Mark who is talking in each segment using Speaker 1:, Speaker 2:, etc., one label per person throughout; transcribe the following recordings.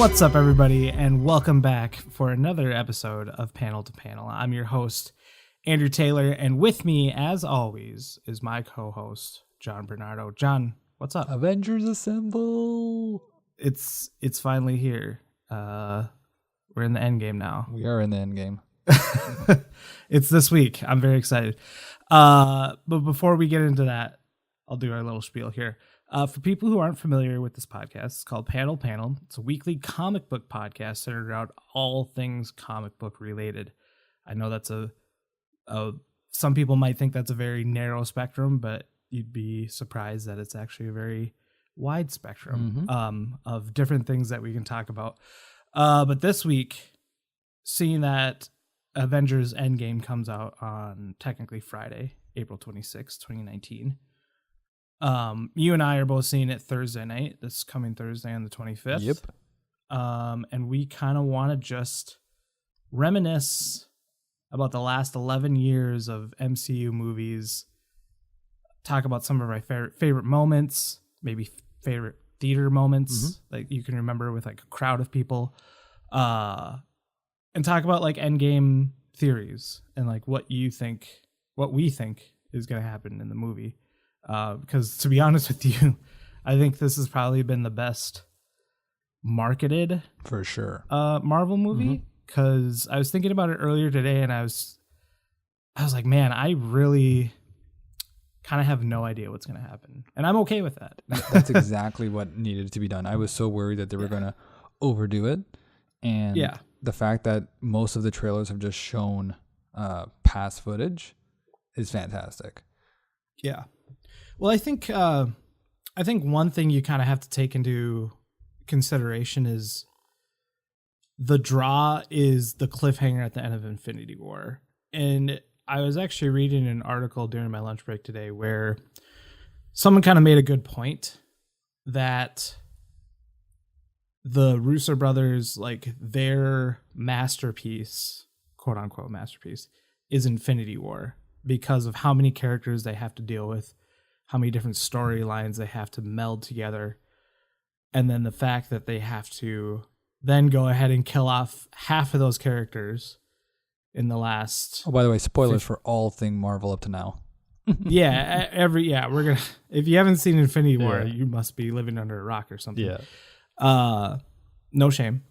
Speaker 1: What's up, everybody, and welcome back for another episode of Panel to Panel. I'm your host, Andrew Taylor, and with me, as always, is my co-host, John Bernardo. John, what's up?
Speaker 2: Avengers Assemble!
Speaker 1: It's finally here. We're in the Endgame now.
Speaker 2: We are in the Endgame.
Speaker 1: It's this week. I'm very excited. But before we get into that, I'll do our little spiel here. For people who aren't familiar with this podcast, it's called Panel Panel. It's a weekly comic book podcast centered around all things comic book related. I know that's some people might think that's a very narrow spectrum, but you'd be surprised that it's actually a very wide spectrum of different things that we can talk about. But this week, seeing that Avengers Endgame comes out on technically Friday, April 26, 2019. You and I are both seeing it Thursday night, this coming Thursday on the 25th.
Speaker 2: Yep.
Speaker 1: And we kind of want to just reminisce about the last 11 years of MCU movies, talk about some of my favorite moments, maybe favorite theater moments like you can remember with like a crowd of people, and talk about like Endgame theories and like what we think is going to happen in the movie. Because to be honest with you, I think this has probably been the best marketed
Speaker 2: for sure
Speaker 1: Marvel movie. Because I was thinking about it earlier today, and I was like, man, I really kind of have no idea what's going to happen, and I'm okay with that.
Speaker 2: That's exactly what needed to be done. I was so worried that they were going to overdo it, and the fact that most of the trailers have just shown past footage is fantastic.
Speaker 1: Yeah. Well, I think one thing you kind of have to take into consideration is the draw is the cliffhanger at the end of Infinity War. And I was actually reading an article during my lunch break today where someone kind of made a good point that the Russo brothers, like their masterpiece, quote unquote masterpiece, is Infinity War because of how many characters they have to deal with, how many different storylines they have to meld together, and then the fact that they have to then go ahead and kill off half of those characters in the last...
Speaker 2: Oh, by the way, spoilers for all thing Marvel up to now.
Speaker 1: We're gonna... If you haven't seen Infinity War, you must be living under a rock or something.
Speaker 2: Yeah.
Speaker 1: No shame.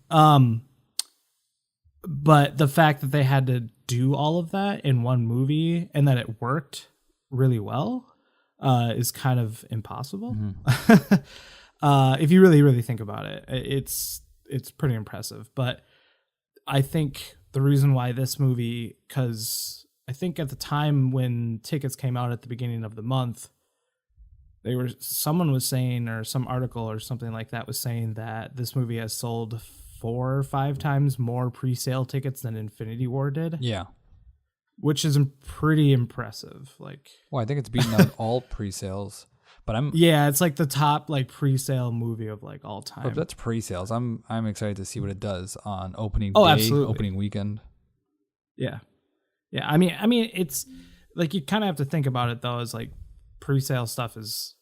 Speaker 1: But the fact that they had to do all of that in one movie and that it worked really well is kind of impossible. If you really, really think about it, it's pretty impressive. But I think the reason why this movie, because I think at the time when tickets came out at the beginning of the month, someone was saying, or some article or something like that was saying that this movie has sold 4 or 5 times more pre-sale tickets than Infinity War did.
Speaker 2: Yeah.
Speaker 1: Which is pretty impressive. Like,
Speaker 2: well, I think it's beaten out all pre-sales, but
Speaker 1: it's like the top like pre-sale movie of like all time.
Speaker 2: But that's pre-sales. I'm excited to see what it does on opening
Speaker 1: day,
Speaker 2: absolutely. Opening weekend.
Speaker 1: Yeah. I mean, it's like you kind of have to think about it though. As like pre-sale stuff is.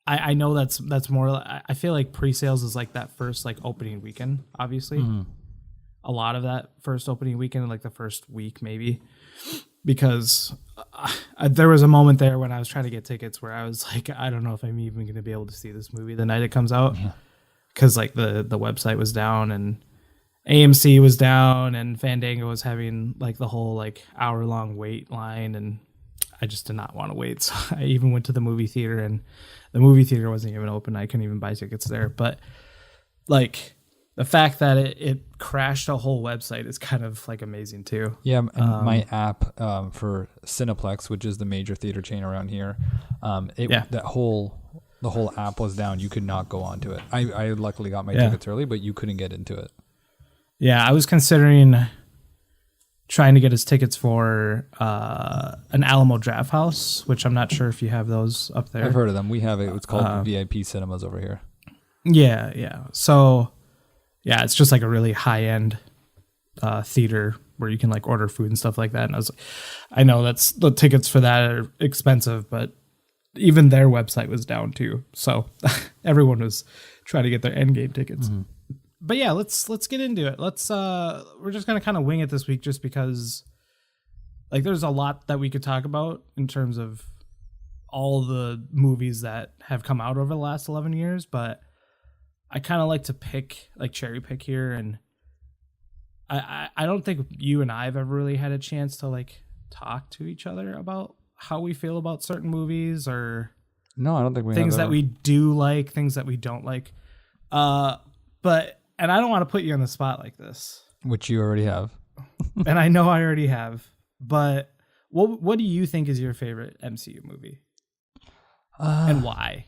Speaker 1: I know that's more. I feel like pre-sales is like that first like opening weekend. Obviously, a lot of that first opening weekend, like the first week maybe, because there was a moment there when I was trying to get tickets where I was like, I don't know if I'm even going to be able to see this movie the night it comes out, because like the website was down and AMC was down and Fandango was having like the whole like hour-long wait line, and I just did not want to wait. So I even went to the movie theater, and the movie theater wasn't even open. I couldn't even buy tickets there. But like the fact that it crashed a whole website is kind of like amazing too.
Speaker 2: Yeah, and my app for Cineplex, which is the major theater chain around here, the whole app was down. You could not go onto it. I luckily got my tickets early, but you couldn't get into it.
Speaker 1: Yeah, I was considering trying to get his tickets for an Alamo Draft House, which I'm not sure if you have those up there.
Speaker 2: I've heard of them. We have it. It's called VIP Cinemas over here.
Speaker 1: Yeah. So, yeah, it's just like a really high-end theater where you can like order food and stuff like that. And I know that's the tickets for that are expensive, but even their website was down too. So everyone was trying to get their Endgame tickets. but yeah, let's get into it. We're just gonna kind of wing it this week, just because like there's a lot that we could talk about in terms of all the movies that have come out over the last 11 years, but I kind of like to cherry pick here, and I don't think you and I have ever really had a chance to like talk to each other about how we feel about certain movies, or
Speaker 2: no, I don't think we
Speaker 1: things
Speaker 2: have
Speaker 1: that we do like, things that we don't like. But and I don't want to put you on the spot like this,
Speaker 2: which you already have,
Speaker 1: and I know I already have. But what do you think is your favorite MCU movie? And why?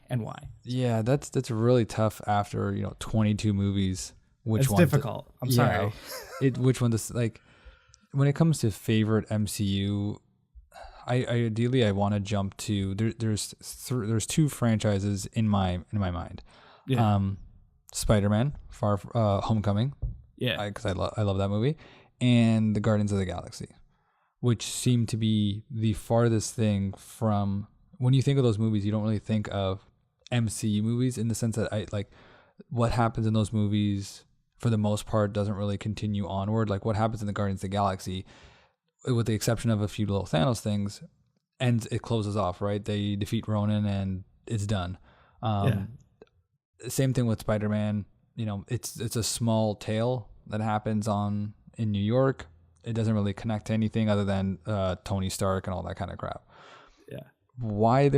Speaker 2: Yeah, that's really tough after 22 movies.
Speaker 1: It's difficult. I'm sorry.
Speaker 2: Which one? Like when it comes to favorite MCU, I ideally want to jump to there's two franchises in my mind. Yeah. Spider-Man, Homecoming. Yeah. Because I love that movie, and the Guardians of the Galaxy, which seem to be the farthest thing from. When you think of those movies, you don't really think of MCU movies in the sense that what happens in those movies for the most part doesn't really continue onward. Like what happens in the Guardians of the Galaxy, with the exception of a few little Thanos things, it closes off, right? They defeat Ronan and it's done. Same thing with Spider-Man. It's a small tale that happens in New York. It doesn't really connect to anything other than Tony Stark and all that kind of crap.
Speaker 1: Yeah.
Speaker 2: Why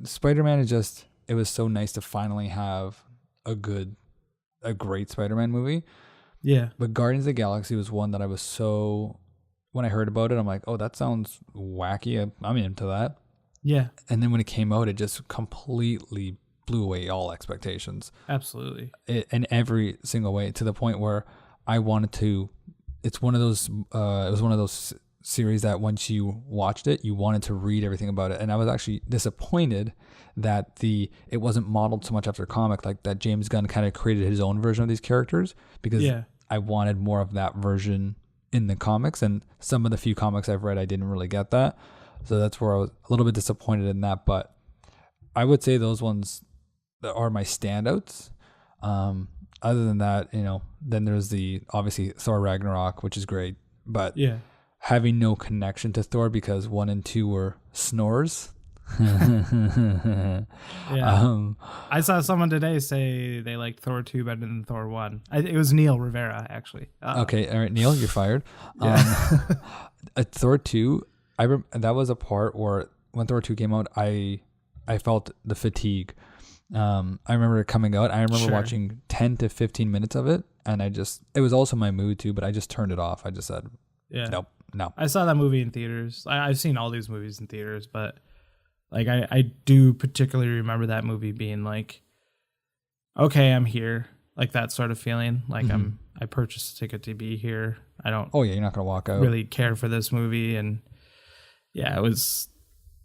Speaker 2: Spider-Man is just, it was so nice to finally have a great Spider-Man movie.
Speaker 1: Yeah.
Speaker 2: But Guardians of the Galaxy was one that I was when I heard about it, I'm like, oh, that sounds wacky. I'm into that.
Speaker 1: Yeah.
Speaker 2: And then when it came out, it just completely blew away all expectations.
Speaker 1: Absolutely.
Speaker 2: In every single way, to the point where I wanted to, it was one of those series that once you watched it, you wanted to read everything about it. And I was actually disappointed that it wasn't modeled so much after comic, like that James Gunn kind of created his own version of these characters, because I wanted more of that version in the comics, and some of the few comics I've read, I didn't really get that. So that's where I was a little bit disappointed in that. But I would say those ones are my standouts. Other than that, then there's obviously Thor Ragnarok, which is great, but having no connection to Thor because 1 and 2 were snores.
Speaker 1: I saw someone today say they liked Thor 2 better than Thor 1. It was Neil Rivera, actually.
Speaker 2: Okay, all right, Neil, you're fired. Thor 2, that was a part where when Thor 2 came out, I felt the fatigue. I remember it coming out. I remember watching 10 to 15 minutes of it, and it was also my mood too, but I just turned it off. I just said, nope. No.
Speaker 1: I saw that movie in theaters. I've seen all these movies in theaters, but like I do particularly remember that movie being like, okay, I'm here. Like that sort of feeling. Like I purchased a ticket to be here. I don't.
Speaker 2: Oh yeah, you're not gonna walk out.
Speaker 1: Really care for this movie, and it was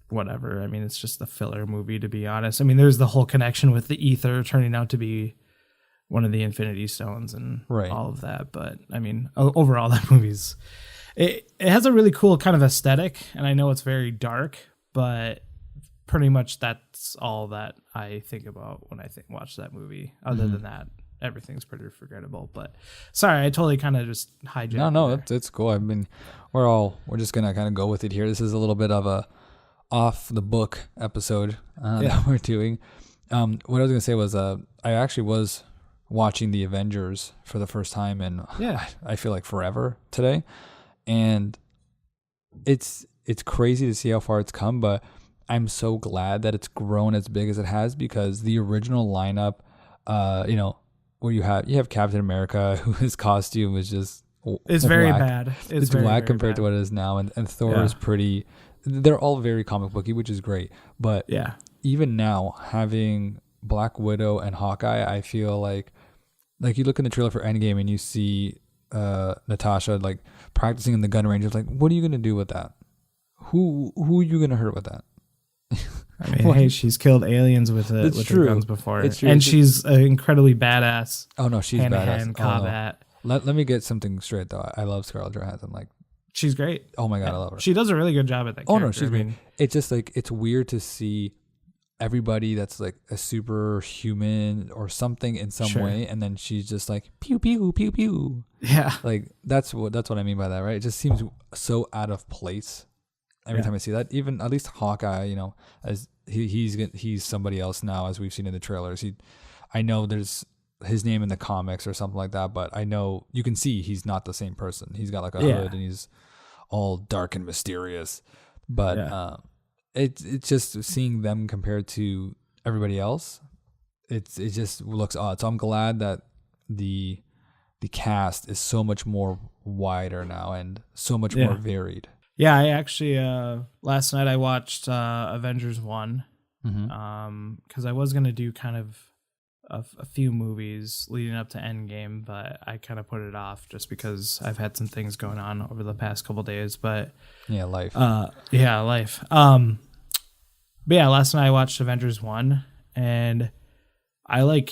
Speaker 1: whatever. I mean, it's just a filler movie, to be honest. I mean, there's the whole connection with the ether turning out to be one of the Infinity Stones and all of that. But I mean, overall, that movie's. It has a really cool kind of aesthetic, and I know it's very dark, but pretty much that's all that I think about when I watch that movie. Other than that, everything's pretty forgettable. But sorry, I totally kind of just hijacked.
Speaker 2: No, it's cool. I mean, we're just gonna kind of go with it here. This is a little bit of a off the book episode that we're doing. What I was gonna say was, I actually was watching the Avengers for the first time in I feel like forever today. And it's crazy to see how far it's come, but I'm so glad that it's grown as big as it has, because the original lineup, where you have Captain America, who his costume is just
Speaker 1: it's very bad.
Speaker 2: It's very, whack compared to what it is now, and Thor is pretty. They're all very comic booky, which is great. But even now, having Black Widow and Hawkeye, I feel like you look in the trailer for Endgame and you see Natasha like practicing in the gun range. It's like, what are you gonna do with that? Who are you gonna hurt with that?
Speaker 1: I mean, hey, she's killed aliens with her guns before, and she's incredibly badass.
Speaker 2: Oh no, she's badass.
Speaker 1: Hand combat.
Speaker 2: Let me get something straight though. I love Scarlett Johansson. Like,
Speaker 1: she's great.
Speaker 2: Oh my god, I love her.
Speaker 1: She does a really good job at that character.
Speaker 2: Oh no, she's great. It's just like, it's weird to see everybody that's like a superhuman or something in some way, and then she's just like pew pew pew pew.
Speaker 1: Yeah,
Speaker 2: like that's what I mean by that, right? It just seems so out of place every time I see that. Even at least Hawkeye, you know, as he's somebody else now, as we've seen in the trailers. I know there's his name in the comics or something like that, but I know you can see he's not the same person. He's got like a hood and he's all dark and mysterious, but it's just seeing them compared to everybody else. It just looks odd. So I'm glad that the cast is so much more wider now and so much more varied.
Speaker 1: Yeah, I actually last night I watched Avengers 1 because I was gonna do kind of a few movies leading up to Endgame, but I kind of put it off just because I've had some things going on over the past couple days. But
Speaker 2: life.
Speaker 1: Life. But yeah, last night I watched Avengers 1, and I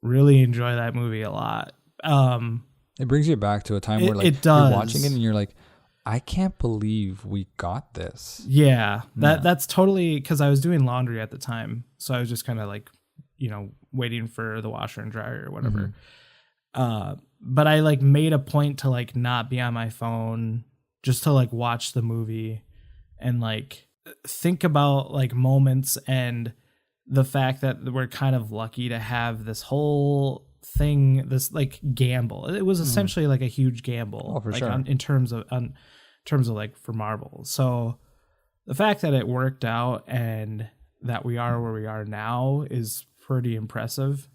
Speaker 1: really enjoy that movie a lot.
Speaker 2: It brings you back to a time where like you're watching it and you're like, I can't believe we got this.
Speaker 1: Yeah, that's totally, because I was doing laundry at the time, so I was just kind of like, you know, waiting for the washer and dryer or whatever. But I like made a point to like not be on my phone, just to like watch the movie and like think about like moments and the fact that we're kind of lucky to have this whole thing, this like gamble. It was essentially like a huge gamble,
Speaker 2: for
Speaker 1: like
Speaker 2: sure.
Speaker 1: in terms of like for Marvel. So the fact that it worked out and that we are where we are now is pretty impressive.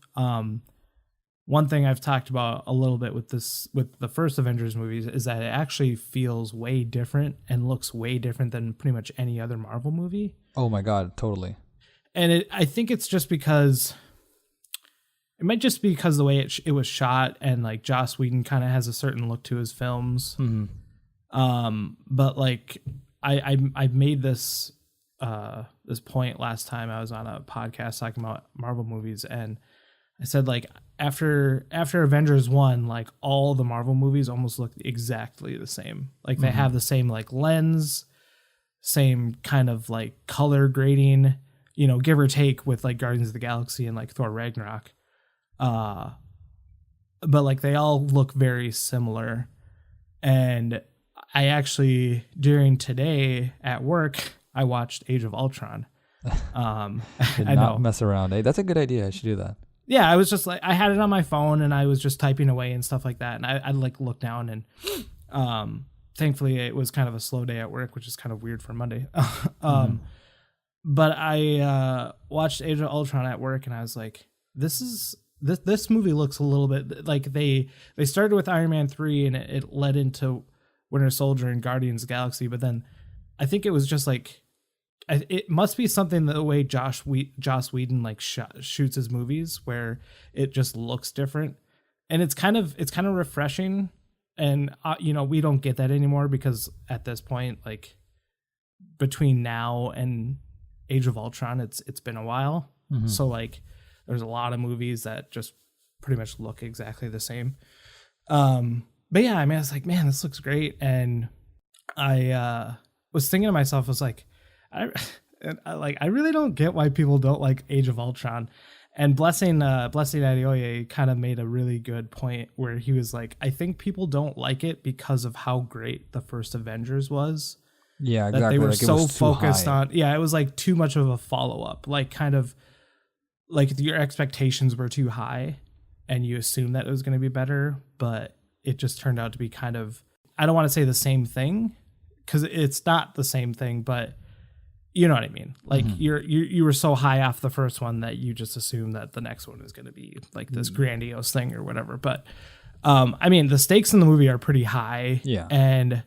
Speaker 1: One thing I've talked about a little bit with the first Avengers movies is that it actually feels way different and looks way different than pretty much any other Marvel movie.
Speaker 2: Oh my God, totally.
Speaker 1: And I think it's just because it might just be because the way it was shot, and like Joss Whedon kind of has a certain look to his films. But like I made this point last time I was on a podcast talking about Marvel movies, and I said like after Avengers 1, like all the Marvel movies almost look exactly the same. Like they have the same like lens, same kind of like color grading, you know, give or take with like Guardians of the Galaxy and like Thor Ragnarok. But like they all look very similar. And I actually, during today at work, I watched Age of Ultron.
Speaker 2: Did not mess around. Hey, that's a good idea. I should do that.
Speaker 1: Yeah, I was just like, I had it on my phone and I was just typing away and stuff like that. And I'd like look down, and thankfully it was kind of a slow day at work, which is kind of weird for Monday. But I watched Age of Ultron at work, and I was like, this movie looks a little bit like they started with Iron Man 3 and it led into Winter Soldier and Guardians of the Galaxy. But then I think it was just like, it must be something the way Joss Whedon like shoots his movies, where it just looks different, and it's kind of refreshing. And you know, we don't get that anymore, because at this point, like between now and Age of Ultron, it's been a while. So like there's a lot of movies that just pretty much look exactly the same. But yeah, I mean, I was like, man, this looks great. And I was thinking to myself, I was like, I really don't get why people don't like Age of Ultron. And Blessing Adeoye kind of made a really good point where he was like, I think people don't like it because of how great the first Avengers was.
Speaker 2: Yeah, exactly.
Speaker 1: That they were
Speaker 2: like
Speaker 1: so focused on, it was like too much of a follow-up, like kind of like your expectations were too high and you assumed that it was going to be better, but it just turned out to be kind of, I don't want to say the same thing, because it's not the same thing, but you know what I mean? Like you were so high off the first one that you just assume that the next one is going to be like this grandiose thing or whatever. But I mean, the stakes in the movie are pretty high.
Speaker 2: Yeah.
Speaker 1: And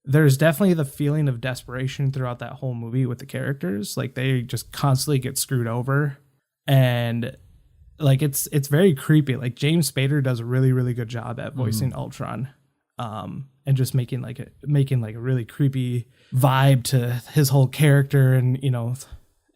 Speaker 1: there's definitely the feeling of desperation throughout that whole movie with the characters. Like they just constantly get screwed over. And like it's very creepy. Like James Spader does a really, really good job at voicing Ultron. And just making like a really creepy vibe to his whole character. And, you know,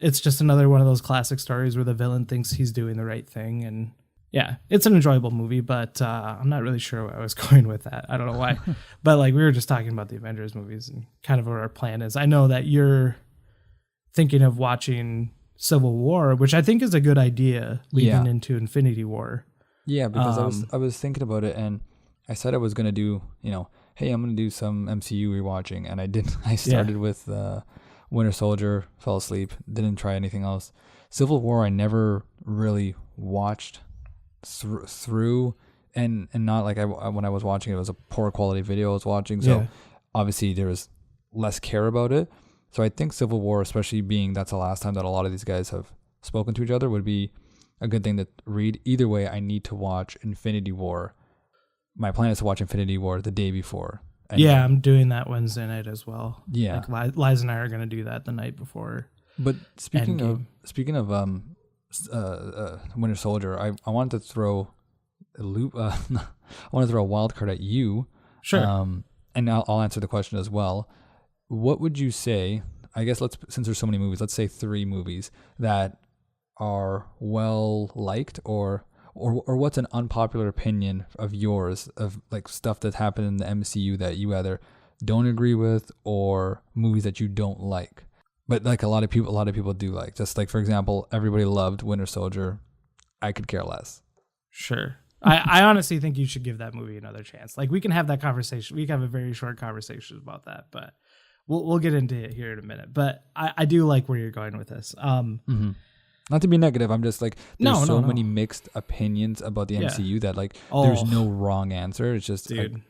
Speaker 1: it's just another one of those classic stories where the villain thinks he's doing the right thing. And yeah, it's an enjoyable movie, but I'm not really sure where I was going with that. I don't know why. But like we were just talking about the Avengers movies and kind of what our plan is. I know that you're thinking of watching Civil War, which I think is a good idea leading into Infinity War.
Speaker 2: Yeah, because I was thinking about it, and I said I was gonna do, hey, I'm gonna do some MCU rewatching, and I didn't. I started with Winter Soldier, fell asleep, didn't try anything else. Civil War, I never really watched through, and not like when I was watching it was a poor quality video I was watching, so obviously there was less care about it. So I think Civil War, especially being that's the last time that a lot of these guys have spoken to each other, would be a good thing to read. Either way, I need to watch Infinity War. My plan is to watch Infinity War the day before.
Speaker 1: Yeah, I'm doing that Wednesday night as well.
Speaker 2: Yeah,
Speaker 1: like Liza and I are going to do that the night before.
Speaker 2: But speaking of Winter Soldier, I wanted to throw a loop. I want to throw a wild card at you.
Speaker 1: Sure.
Speaker 2: And I'll answer the question as well. What would you say? I guess since there's so many movies, let's say 3 movies that are well liked, or what's an unpopular opinion of yours of like stuff that happened in the MCU that you either don't agree with or movies that you don't like, but like a lot of people do like. Just like, for example, everybody loved Winter Soldier. I could care less.
Speaker 1: Sure. I honestly think you should give that movie another chance. Like, we can have that conversation. We can have a very short conversation about that, but we'll get into it here in a minute. But I do like where you're going with this.
Speaker 2: Not to be negative, I'm just like, there's so many mixed opinions about the MCU that like there's no wrong answer. It's just,
Speaker 1: dude,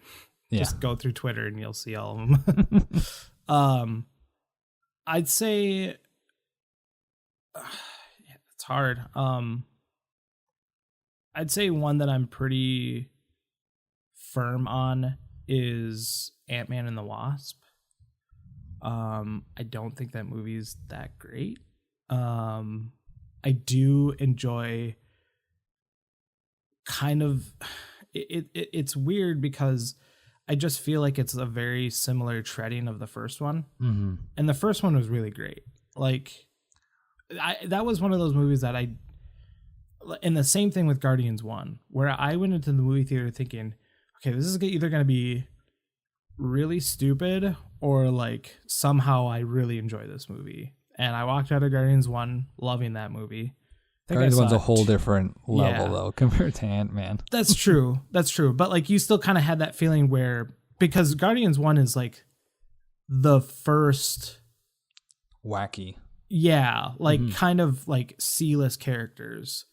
Speaker 1: just go through Twitter and you'll see all of them. I'd say it's hard. I'd say one that I'm pretty firm on is Ant-Man and the Wasp. I don't think that movie's that great. I do enjoy kind of it's weird because I just feel like it's a very similar treading of the first one.
Speaker 2: Mm-hmm.
Speaker 1: And the first one was really great. Like, that was one of those movies that and the same thing with Guardians 1, where I went into the movie theater thinking, okay, this is either going to be really stupid or like somehow I really enjoy this movie. And I walked out of Guardians 1 loving that movie.
Speaker 2: Guardians 1's a whole different level though compared to Ant-Man.
Speaker 1: That's true. But like, you still kind of had that feeling because Guardians 1 is like the first
Speaker 2: wacky.
Speaker 1: Yeah, like kind of like C-list characters.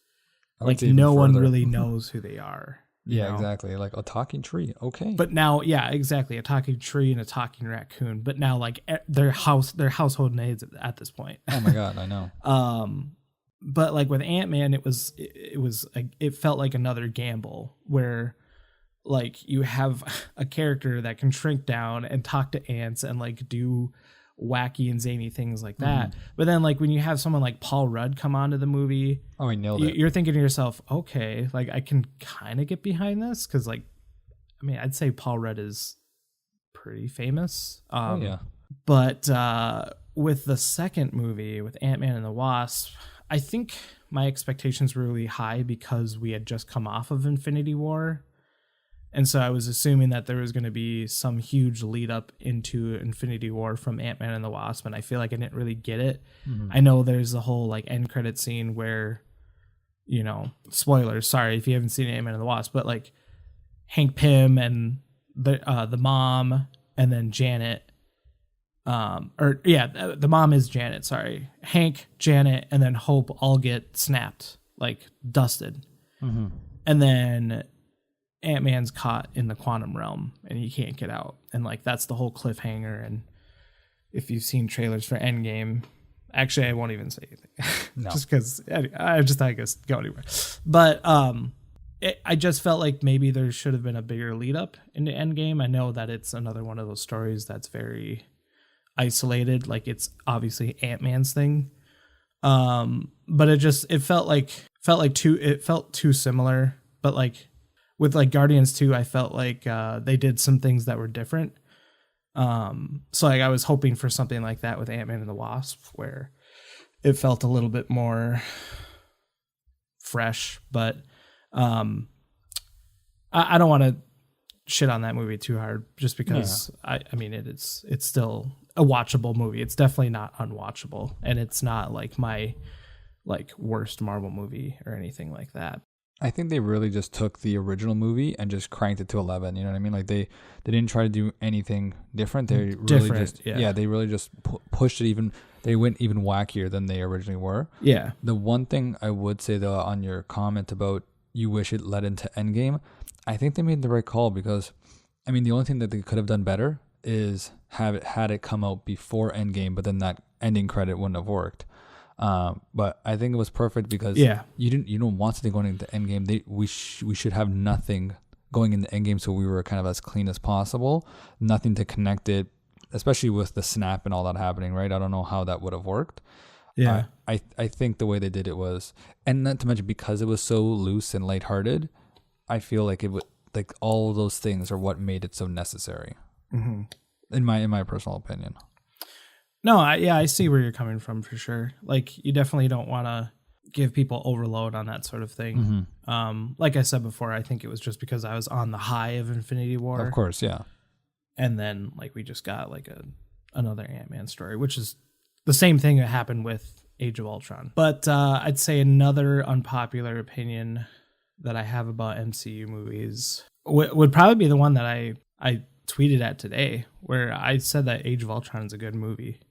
Speaker 1: Like no one really knows who they are.
Speaker 2: Yeah, exactly. Like a talking tree. Okay.
Speaker 1: But now, yeah, exactly. A talking tree and a talking raccoon. But now, like, they're household names at this point.
Speaker 2: Oh my God, I know.
Speaker 1: But like with Ant-Man, it felt like another gamble where like you have a character that can shrink down and talk to ants and like do wacky and zany things like that. But then like when you have someone like Paul Rudd come onto the movie,
Speaker 2: he nailed it.
Speaker 1: You're thinking to yourself, okay, like I can kind of get behind this because like, I mean, I'd say Paul Rudd is pretty famous. But with the second movie with Ant-Man and the Wasp, I think my expectations were really high because we had just come off of Infinity War. And so I was assuming that there was going to be some huge lead up into Infinity War from Ant-Man and the Wasp. And I feel like I didn't really get it. I know there's the whole like end credit scene where, spoilers, sorry if you haven't seen Ant-Man and the Wasp, but like Hank Pym and the mom and then Janet, the mom is Janet, sorry. Hank, Janet, and then Hope all get snapped, like dusted. And then Ant-Man's caught in the quantum realm and he can't get out. And like, that's the whole cliffhanger. And if you've seen trailers for Endgame, actually, I won't even say anything. No. Just because I just thought I could go anywhere. But I just felt like maybe there should have been a bigger lead up into Endgame. I know that it's another one of those stories that's very isolated. Like, it's obviously Ant-Man's thing. But it felt too similar. But like with like Guardians 2, I felt like they did some things that were different. So like I was hoping for something like that with Ant-Man and the Wasp, where it felt a little bit more fresh. But I don't want to shit on that movie too hard, just because I mean it's still a watchable movie. It's definitely not unwatchable, and it's not like my like worst Marvel movie or anything like that.
Speaker 2: I think they really just took the original movie and just cranked it to 11. You know what I mean? Like they didn't try to do anything different. They really just pushed it even. They went even wackier than they originally were.
Speaker 1: Yeah.
Speaker 2: The one thing I would say though on your comment about you wish it led into Endgame, I think they made the right call because, I mean, the only thing that they could have done better is had it come out before Endgame, but then that ending credit wouldn't have worked. But I think it was perfect because you don't want something going into Endgame. We should have nothing going into Endgame, so we were kind of as clean as possible. Nothing to connect it, especially with the snap and all that happening, right? I don't know how that would have worked.
Speaker 1: Yeah,
Speaker 2: I think the way they did it was, and not to mention because it was so loose and lighthearted, I feel like it would like all those things are what made it so necessary. Mm-hmm. In my personal opinion.
Speaker 1: No, I see where you're coming from for sure. Like, you definitely don't want to give people overload on that sort of thing. Mm-hmm. Like I said before, I think it was just because I was on the high of Infinity War.
Speaker 2: Of course, yeah.
Speaker 1: And then, like, we just got, like, another Ant-Man story, which is the same thing that happened with Age of Ultron. But I'd say another unpopular opinion that I have about MCU movies would probably be the one that I tweeted at today, where I said that Age of Ultron is a good movie.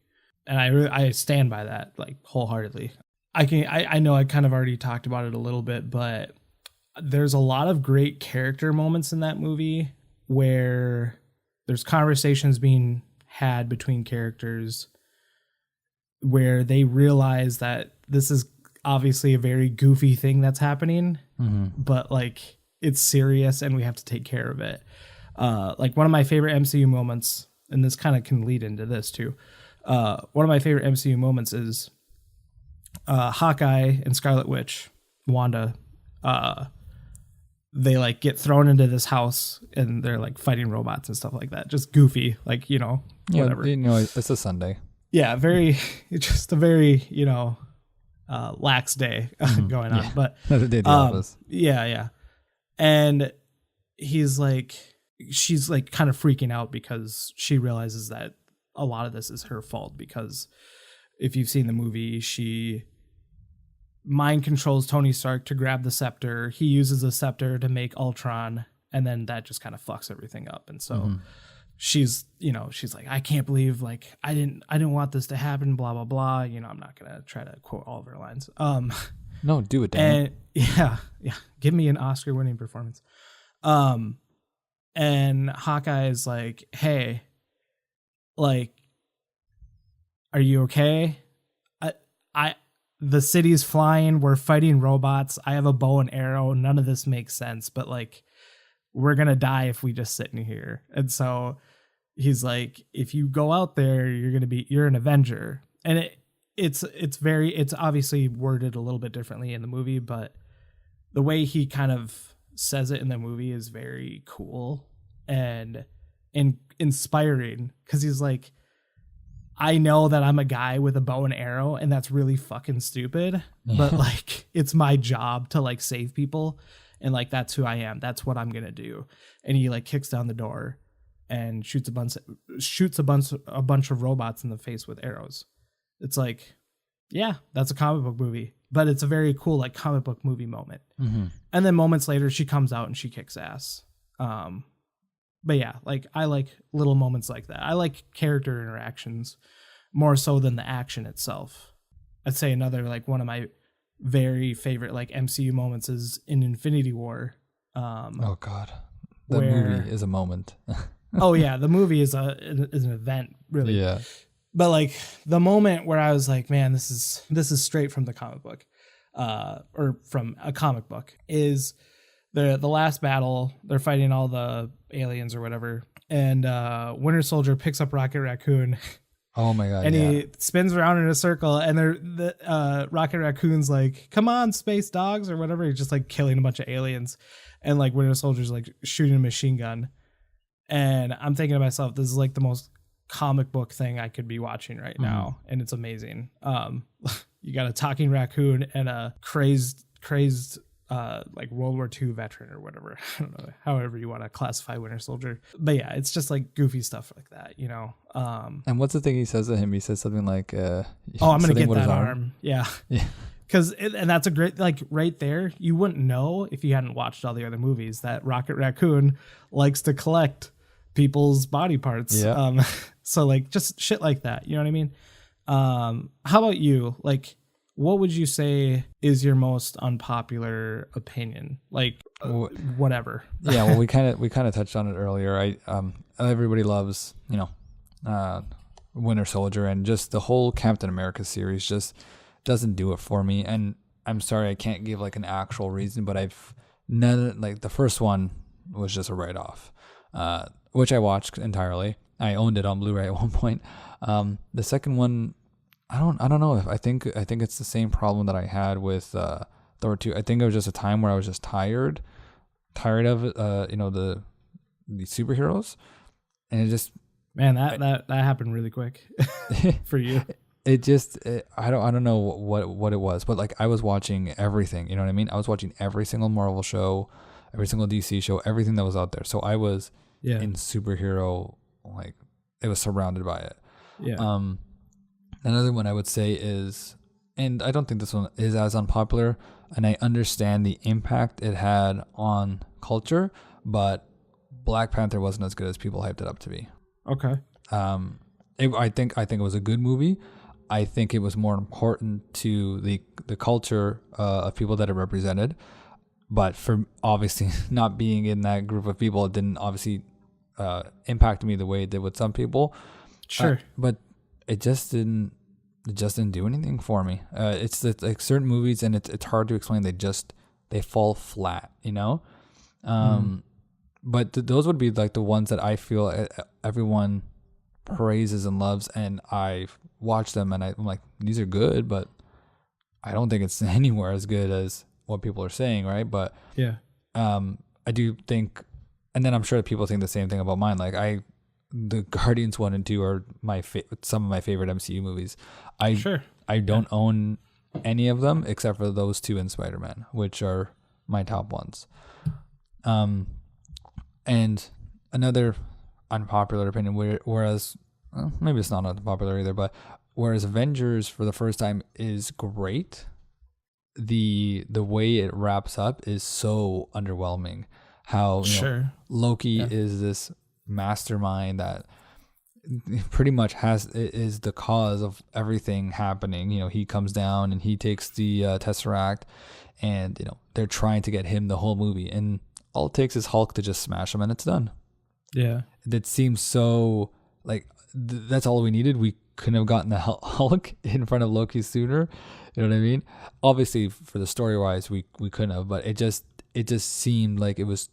Speaker 1: And I stand by that, like, wholeheartedly. I know I kind of already talked about it a little bit, but there's a lot of great character moments in that movie where there's conversations being had between characters where they realize that this is obviously a very goofy thing that's happening, but like it's serious and we have to take care of it. Like one of my favorite MCU moments, and this kind of can lead into this too. One of my favorite MCU moments is Hawkeye and Scarlet Witch, Wanda. They like get thrown into this house and they're like fighting robots and stuff like that. Just goofy, like, you know, whatever.
Speaker 2: Yeah, you know, it's a Sunday.
Speaker 1: Yeah, it's just a very, you know, lax day going on. But
Speaker 2: another day at the office.
Speaker 1: Yeah. And she's like kind of freaking out because she realizes that a lot of this is her fault, because if you've seen the movie, she mind controls Tony Stark to grab the scepter. He uses the scepter to make Ultron, and then that just kind of fucks everything up. And so she's like, I can't believe, like, I didn't want this to happen, blah, blah, blah. You know, I'm not going to try to quote all of her lines.
Speaker 2: No, do it, Dan.
Speaker 1: Yeah. Give me an Oscar winning performance. And Hawkeye is like, hey, like, are you okay? The city's flying. We're fighting robots. I have a bow and arrow. None of this makes sense, but like, we're going to die if we just sit in here. And so he's like, if you go out there, you're an Avenger. And it's obviously worded a little bit differently in the movie, but the way he kind of says it in the movie is very cool and inspiring, because he's like, I know that I'm a guy with a bow and arrow, and that's really fucking stupid, but like, it's my job to like save people, and like, that's who I am. That's what I'm gonna do. And he like kicks down the door and shoots a bunch of robots in the face with arrows. It's like, yeah, that's a comic book movie, but it's a very cool like comic book movie moment. And then moments later, she comes out and she kicks ass. But yeah, like, I like little moments like that. I like character interactions more so than the action itself. I'd say another, like, one of my very favorite like MCU moments is in Infinity War.
Speaker 2: Oh God, the movie is a moment.
Speaker 1: Oh yeah, the movie is an event, really.
Speaker 2: Yeah.
Speaker 1: But like, the moment where I was like, man, this is straight from the comic book, or from a comic book, is the last battle. They're fighting all the aliens or whatever, and Winter Soldier picks up Rocket Raccoon.
Speaker 2: Oh my God!
Speaker 1: And he spins around in a circle, and the Rocket Raccoon's like, "Come on, space dogs," or whatever. He's just like killing a bunch of aliens, and like Winter Soldier's like shooting a machine gun. And I'm thinking to myself, this is like the most comic book thing I could be watching right now, and it's amazing. You got a talking raccoon and a crazed like World War II veteran or whatever. I don't know, however you want to classify Winter Soldier. But yeah, it's just like goofy stuff like that, you know.
Speaker 2: And what's the thing he says to him? He says something like,
Speaker 1: "Oh, I'm gonna get that arm." Yeah.
Speaker 2: Yeah.
Speaker 1: And that's a great, like right there, you wouldn't know if you hadn't watched all the other movies that Rocket Raccoon likes to collect people's body parts.
Speaker 2: Yeah.
Speaker 1: So like just shit like that. You know what I mean? How about you? Like, what would you say is your most unpopular opinion? Like, whatever.
Speaker 2: Yeah. Well, we kind of touched on it earlier. Everybody loves, Winter Soldier, and just the whole Captain America series just doesn't do it for me. And I'm sorry, I can't give like an actual reason, but the first one was just a write-off, which I watched entirely. I owned it on Blu-ray at one point. The second one, I don't know if I think it's the same problem that I had with Thor 2. I think it was just a time where I was just tired of the superheroes, and it just,
Speaker 1: man, that happened really quick for you.
Speaker 2: I don't know what it was, but like I was watching everything, you know what I mean? I was watching every single Marvel show, every single DC show, everything that was out there. So I was in superhero, like it was surrounded by it.
Speaker 1: Yeah.
Speaker 2: Another one I would say is, and I don't think this one is as unpopular, and I understand the impact it had on culture, but Black Panther wasn't as good as people hyped it up to be.
Speaker 1: Okay.
Speaker 2: I think it was a good movie. I think it was more important to the culture of people that it represented. But for obviously not being in that group of people, it didn't obviously impact me the way it did with some people.
Speaker 1: Sure.
Speaker 2: But it just didn't do anything for me. It's like certain movies, and it's hard to explain. They fall flat, you know? But those would be like the ones that I feel everyone praises and loves, and I've watched them and I'm like, these are good, but I don't think it's anywhere as good as what people are saying, right? But
Speaker 1: yeah,
Speaker 2: I do think, and then I'm sure that people think the same thing about mine. Like the Guardians 1 and 2 are some of my favorite MCU movies. I don't own any of them except for those two and Spider-Man, which are my top ones. And another unpopular opinion, whereas maybe it's not unpopular either, but whereas Avengers for the first time is great, the way it wraps up is so underwhelming. How Loki is this mastermind that pretty much is the cause of everything happening. You know, he comes down and he takes the Tesseract, and they're trying to get him the whole movie, and all it takes is Hulk to just smash him and it's done.
Speaker 1: Yeah.
Speaker 2: That seems so like that's all we needed. We couldn't have gotten the Hulk in front of Loki sooner. You know what I mean? Obviously, for the story wise, we couldn't have, but it just seemed like it was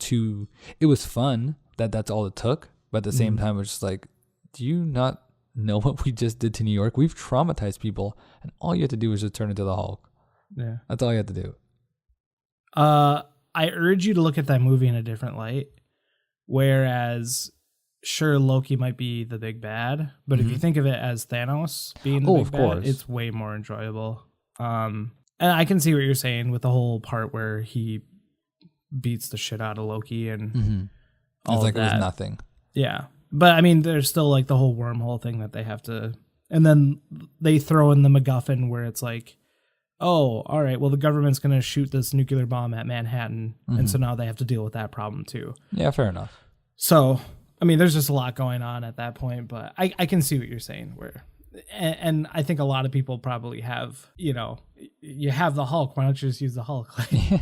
Speaker 2: fun that's all it took. But at the same time, it's just like, do you not know what we just did to New York? We've traumatized people, and all you have to do is just turn into the Hulk.
Speaker 1: Yeah.
Speaker 2: That's all you have to do.
Speaker 1: I urge you to look at that movie in a different light. Whereas, sure, Loki might be the big bad, but if you think of it as Thanos being the big bad, it's way more enjoyable. And I can see what you're saying with the whole part where he beats the shit out of Loki and all
Speaker 2: it's like
Speaker 1: that.
Speaker 2: It was nothing.
Speaker 1: Yeah. But I mean, there's still like the whole wormhole thing that they have to, and then they throw in the MacGuffin where it's like, oh, all right, well, the government's going to shoot this nuclear bomb at Manhattan. And so now they have to deal with that problem too.
Speaker 2: Yeah, fair enough.
Speaker 1: So, I mean, there's just a lot going on at that point, but I can see what you're saying and I think a lot of people probably have, you have the Hulk. Why don't you just use the Hulk?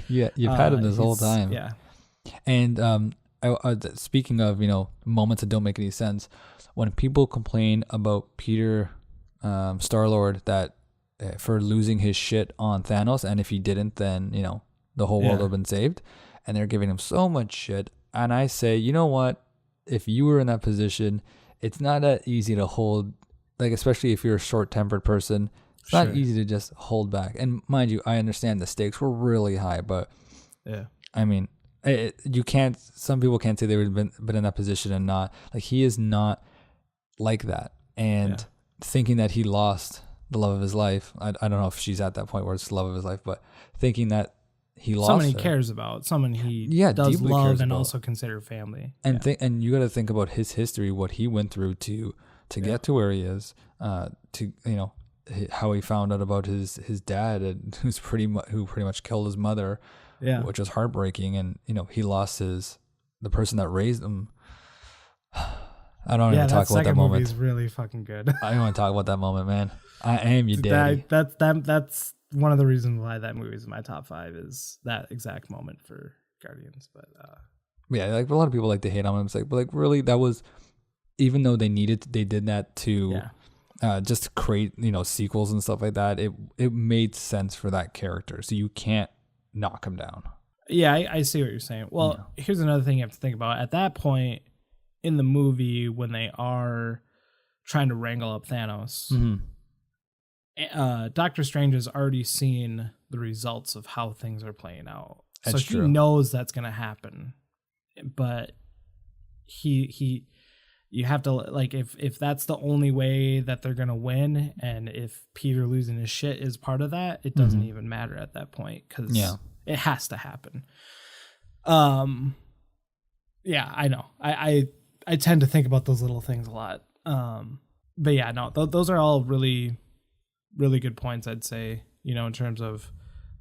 Speaker 2: Yeah, you've had him this whole time.
Speaker 1: Yeah.
Speaker 2: And speaking of, moments that don't make any sense, when people complain about Peter Star-Lord that for losing his shit on Thanos, and if he didn't, then the whole world would have been saved, and they're giving him so much shit, and I say, you know what, if you were in that position, it's not that easy to hold, like, especially if you're a short-tempered person, it's not easy to just hold back. And mind you, I understand the stakes were really high, but I mean, you can't, some people can't say they've been in that position and not, like, he is not like that. And thinking that he lost the love of his life, I don't know if she's at that point where it's the love of his life, but thinking that he lost
Speaker 1: someone he
Speaker 2: her.
Speaker 1: cares about, someone he does
Speaker 2: deeply
Speaker 1: love
Speaker 2: cares
Speaker 1: and
Speaker 2: about.
Speaker 1: also consider family.
Speaker 2: And and you got to think about his history, what he went through to get to where he is, to how he found out about his dad, and who pretty much killed his mother, which was heartbreaking. And he lost the person that raised him. I don't even talk about that moment.
Speaker 1: Movie's really fucking good.
Speaker 2: I don't want to talk about that moment, man. I am your daddy.
Speaker 1: That's one of the reasons why that movie's in my top 5 is that exact moment for Guardians. But
Speaker 2: like a lot of people like to hate on him. It's like, but like really, that was, even though they did that to just to create sequels and stuff like that. It made sense for that character, so you can't knock him down.
Speaker 1: Yeah, I see what you're saying. Well, here's another thing you have to think about. At that point in the movie, when they are trying to wrangle up Thanos, Doctor Strange has already seen the results of how things are playing out.
Speaker 2: That's
Speaker 1: so he
Speaker 2: true.
Speaker 1: knows that's going to happen. But you have to, like, if that's the only way that they're going to win, and if Peter losing his shit is part of that, it doesn't even matter at that point, because it has to happen. Yeah, I know. I tend to think about those little things a lot. But yeah, no, those are all really, really good points, I'd say, in terms of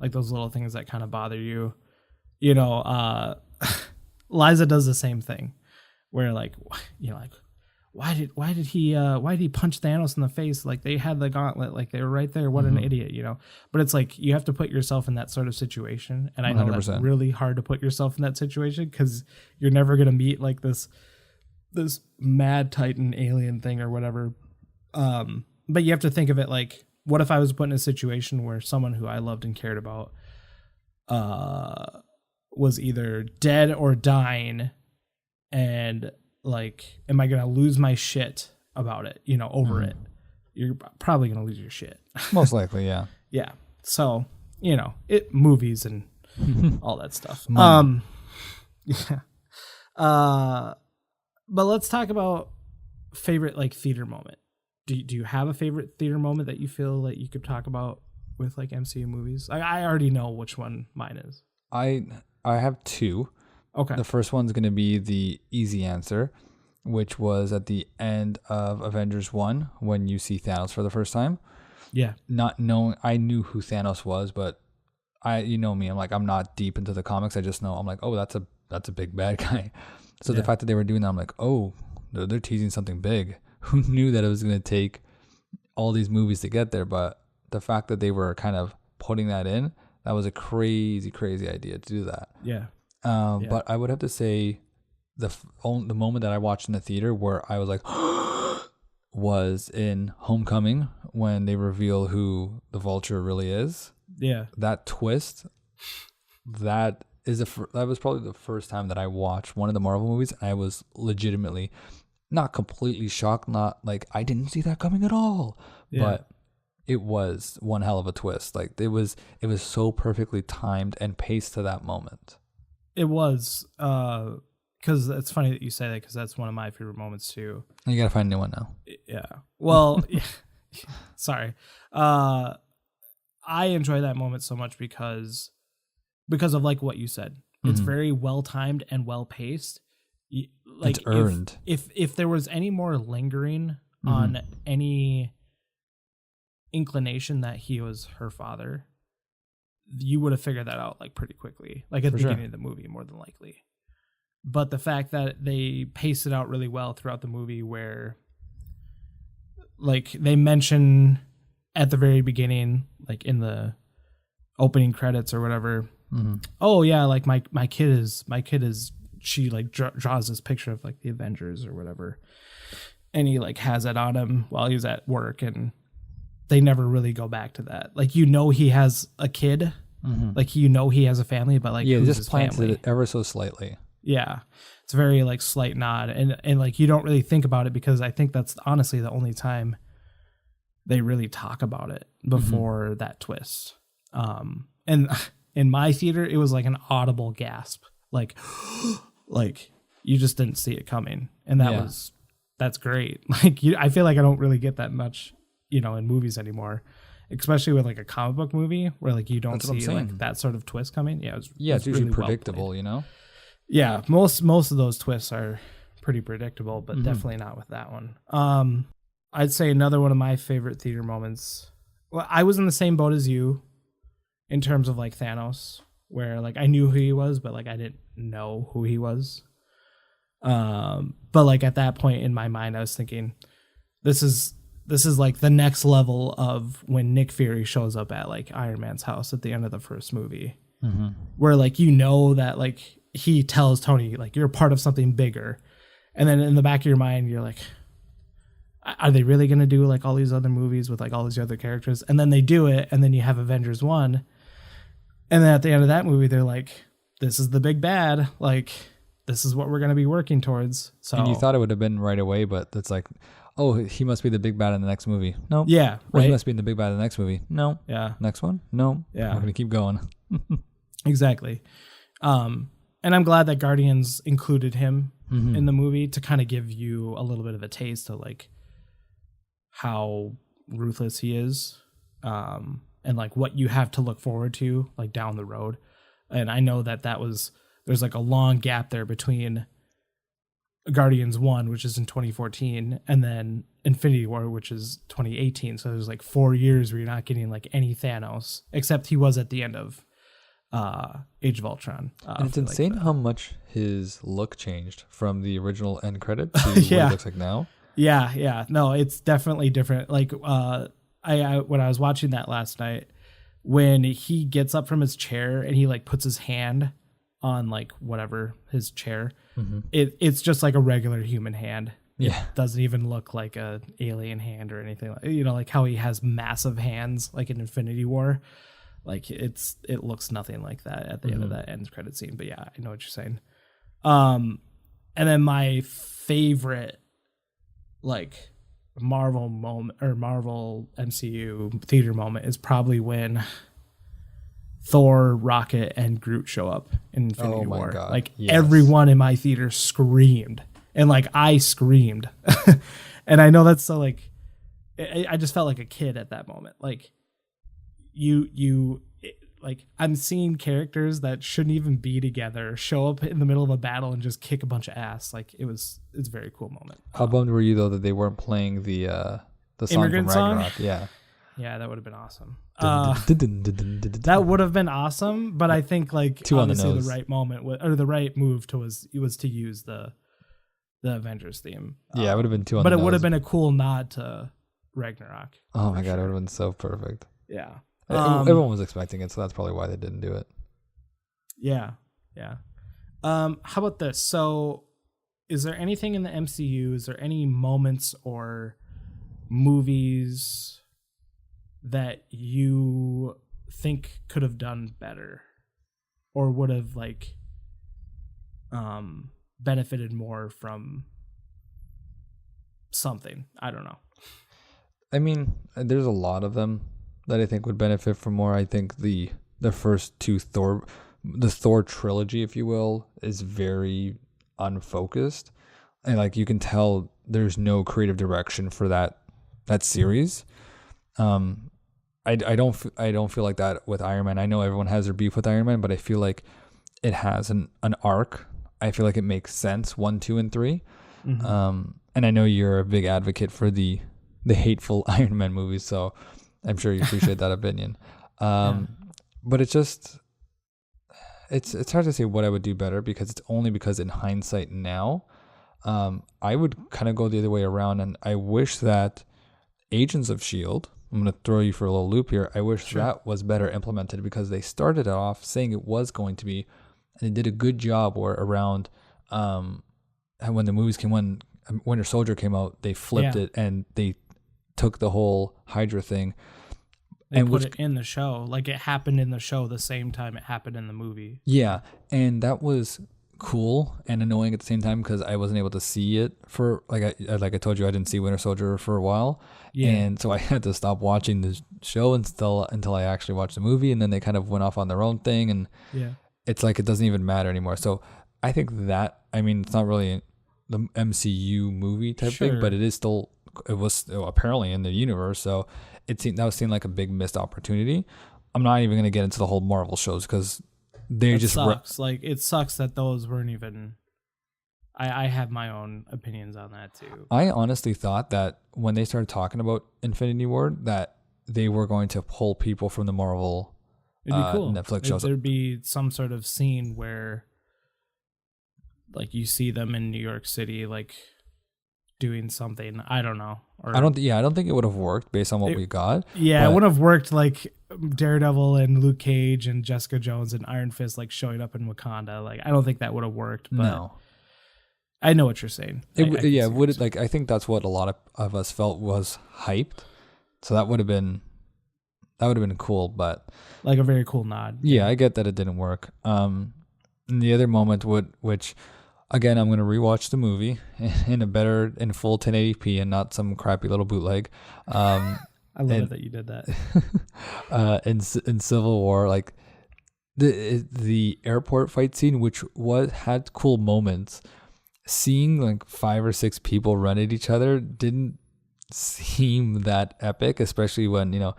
Speaker 1: like those little things that kind of bother you. Liza does the same thing where like, why did he punch Thanos in the face? Like, they had the gauntlet, like they were right there. What an idiot, But it's like, you have to put yourself in that sort of situation. And I know 100%. That's really hard to put yourself in that situation, because you're never going to meet like this mad Titan alien thing or whatever. But you have to think of it like, what if I was put in a situation where someone who I loved and cared about was either dead or dying, and like, am I gonna lose my shit about it, over it? You're probably gonna lose your shit.
Speaker 2: Most likely, yeah.
Speaker 1: Yeah. So, movies and all that stuff. Yeah. But let's talk about favorite like theater moment. Do you have a favorite theater moment that you feel like you could talk about with like MCU movies? I already know which one mine is.
Speaker 2: I have 2.
Speaker 1: Okay.
Speaker 2: The first one's going to be the easy answer, which was at the end of Avengers 1 when you see Thanos for the first time.
Speaker 1: Yeah.
Speaker 2: Not knowing, I knew who Thanos was, but me, I'm like, I'm not deep into the comics. I just know, I'm like, oh, that's a big bad guy. So the fact that they were doing that, I'm like, oh, they're teasing something big. Who knew that it was going to take all these movies to get there? But the fact that they were kind of putting that in, that was a crazy, crazy idea to do that.
Speaker 1: Yeah.
Speaker 2: But I would have to say the moment that I watched in the theater where I was like, was in Homecoming, when they reveal who the Vulture really is.
Speaker 1: Yeah.
Speaker 2: That twist, that was probably the first time that I watched one of the Marvel movies, and I was legitimately not completely shocked, not like I didn't see that coming at all, but it was one hell of a twist. Like it was so perfectly timed and paced to that moment.
Speaker 1: It was, because it's funny that you say that, because that's one of my favorite moments too.
Speaker 2: You gotta find a new one now.
Speaker 1: Yeah. Well, sorry. I enjoy that moment so much because of like what you said. It's very well timed and well paced. Like,
Speaker 2: it's earned.
Speaker 1: If there was any more lingering on any inclination that he was her father, you would have figured that out like pretty quickly, like at the beginning of the movie, more than likely. But the fact that they paced it out really well throughout the movie, where like they mention at the very beginning, like in the opening credits or whatever, oh yeah, like my kid is she like draws this picture of like the Avengers or whatever, and he like has it on him while he's at work, and they never really go back to that. Like, he has a kid, like he has a family, but like
Speaker 2: who's just planted it ever so slightly.
Speaker 1: Yeah, it's very like slight nod, and like you don't really think about it, because I think that's honestly the only time they really talk about it before that twist. And in my theater, it was like an audible gasp, like you just didn't see it coming, and that's great. Like I feel like I don't really get that much, in movies anymore, especially with like a comic book movie where like you don't
Speaker 2: That's what I'm
Speaker 1: see
Speaker 2: saying.
Speaker 1: like that sort of twist coming. Yeah,
Speaker 2: It's
Speaker 1: really
Speaker 2: usually
Speaker 1: well
Speaker 2: predictable,
Speaker 1: played.
Speaker 2: you know?
Speaker 1: Yeah, most of those twists are pretty predictable, but definitely not with that one. I'd say another one of my favorite theater moments. Well, I was in the same boat as you in terms of like Thanos, where like I knew who he was, but like I didn't know who he was. But like at that point in my mind, I was thinking, this is like the next level of when Nick Fury shows up at like Iron Man's house at the end of the first movie, where like you know that like he tells Tony like you're part of something bigger, and then in the back of your mind you're like, are they really gonna do like all these other movies with like all these other characters? And then they do it, and then you have Avengers 1, and then at the end of that movie they're like, this is the big bad, like this is what we're gonna be working towards. So
Speaker 2: And you thought it would have been right away, but it's like, oh, he must be the big bad in the next movie. No.
Speaker 1: yeah,
Speaker 2: Well,
Speaker 1: right,
Speaker 2: he must be in the big bad in the next movie. No.
Speaker 1: yeah,
Speaker 2: Next one? No.
Speaker 1: Yeah.
Speaker 2: We're going to keep going.
Speaker 1: exactly. And I'm glad that Guardians included him in the movie to kind of give you a little bit of a taste of like how ruthless he is, and like what you have to look forward to like down the road. And I know that there's like a long gap there between Guardians 1, which is in 2014, and then Infinity War, which is 2018. So there's like 4 years where you're not getting like any Thanos, except he was at the end of Age of Ultron.
Speaker 2: And it's insane how much his look changed from the original end credit to
Speaker 1: Yeah.
Speaker 2: what it looks like now.
Speaker 1: Yeah. No, it's definitely different. Like I when I was watching that last night, when he gets up from his chair and he like puts his hand on like whatever his chair, it's just like a regular human hand.
Speaker 2: Yeah.
Speaker 1: It doesn't even look like a alien hand or anything. Like, you know, like how he has massive hands like in Infinity War. Like it looks nothing like that at the end of that end credit scene. But yeah, I know what you're saying. And then my favorite like Marvel moment or Marvel MCU theater moment is probably when Thor, Rocket, and Groot show up in Infinity War.
Speaker 2: God.
Speaker 1: Like
Speaker 2: Yes.
Speaker 1: everyone in my theater screamed, and like I screamed, and I know that's so like I just felt like a kid at that moment. Like like I'm seeing characters that shouldn't even be together show up in the middle of a battle and just kick a bunch of ass. Like it's a very cool moment.
Speaker 2: How bummed were you though that they weren't playing the song
Speaker 1: Immigrant
Speaker 2: from
Speaker 1: song?
Speaker 2: Ragnarok? Yeah.
Speaker 1: Yeah, that would have been awesome. That would have been awesome, but I think like
Speaker 2: Too on the
Speaker 1: obviously
Speaker 2: nose.
Speaker 1: the right moment or the right move was to use the Avengers theme.
Speaker 2: Yeah, it would have been too on
Speaker 1: But
Speaker 2: the
Speaker 1: it would have
Speaker 2: nose.
Speaker 1: been a cool nod to Ragnarok.
Speaker 2: Oh my God, it would have been so perfect.
Speaker 1: Yeah.
Speaker 2: Everyone was expecting it, so that's probably why they didn't do it.
Speaker 1: Yeah. How about this? So, is there anything in the MCU? Is there any moments or movies that you think could have done better, or would have like benefited more from something? I don't know.
Speaker 2: I mean, there's a lot of them that I think would benefit from more. I think the first two the Thor trilogy, if you will, is very unfocused, and like you can tell there's no creative direction for that series. I don't feel like that with Iron Man. I know everyone has their beef with Iron Man, but I feel like it has an arc. I feel like it makes sense 1, 2, and 3. And I know you're a big advocate for the hateful Iron Man movies, so I'm sure you appreciate that opinion. But it's just it's hard to say what I would do better, because it's only because in hindsight now, I would kind of go the other way around, and I wish that Agents of S.H.I.E.L.D., I'm going to throw you for a little loop here, I wish that was better implemented, because they started off saying it was going to be, and they did a good job where around when the movies came, when Winter Soldier came out, they flipped it and they took the whole Hydra thing.
Speaker 1: They put it in the show. Like it happened in the show the same time it happened in the movie.
Speaker 2: Yeah, and that was cool and annoying at the same time, because I wasn't able to see it for like I told you, I didn't see Winter Soldier for a while, and so I had to stop watching the show until I actually watched the movie, and then they kind of went off on their own thing, and it's like it doesn't even matter anymore. So I think that, I mean, it's not really the MCU movie type thing, but it is still, it was apparently in the universe, so that seemed like a big missed opportunity. I'm not even going to get into the whole Marvel shows because they just
Speaker 1: sucks. Like it sucks that those weren't even. I have my own opinions on that too.
Speaker 2: I honestly thought that when they started talking about Infinity War, that they were going to pull people from the Marvel Netflix shows.
Speaker 1: There'd be some sort of scene where, like, you see them in New York City, like, doing something. I don't know.
Speaker 2: I don't think it would have worked based on what we got.
Speaker 1: Yeah, it wouldn't have worked like Daredevil and Luke Cage and Jessica Jones and Iron Fist like showing up in Wakanda. Like, I don't think that would have worked. But
Speaker 2: no.
Speaker 1: I know what you're saying.
Speaker 2: I think that's what a lot of us felt was hyped. So that would have been cool, but
Speaker 1: like a very cool nod.
Speaker 2: Yeah, I get that it didn't work. And the other moment which again, I'm going to rewatch the movie in full 1080p and not some crappy little bootleg.
Speaker 1: I love it that you did that.
Speaker 2: In Civil War, like the airport fight scene, which had cool moments. Seeing like 5 or 6 people run at each other didn't seem that epic, especially when,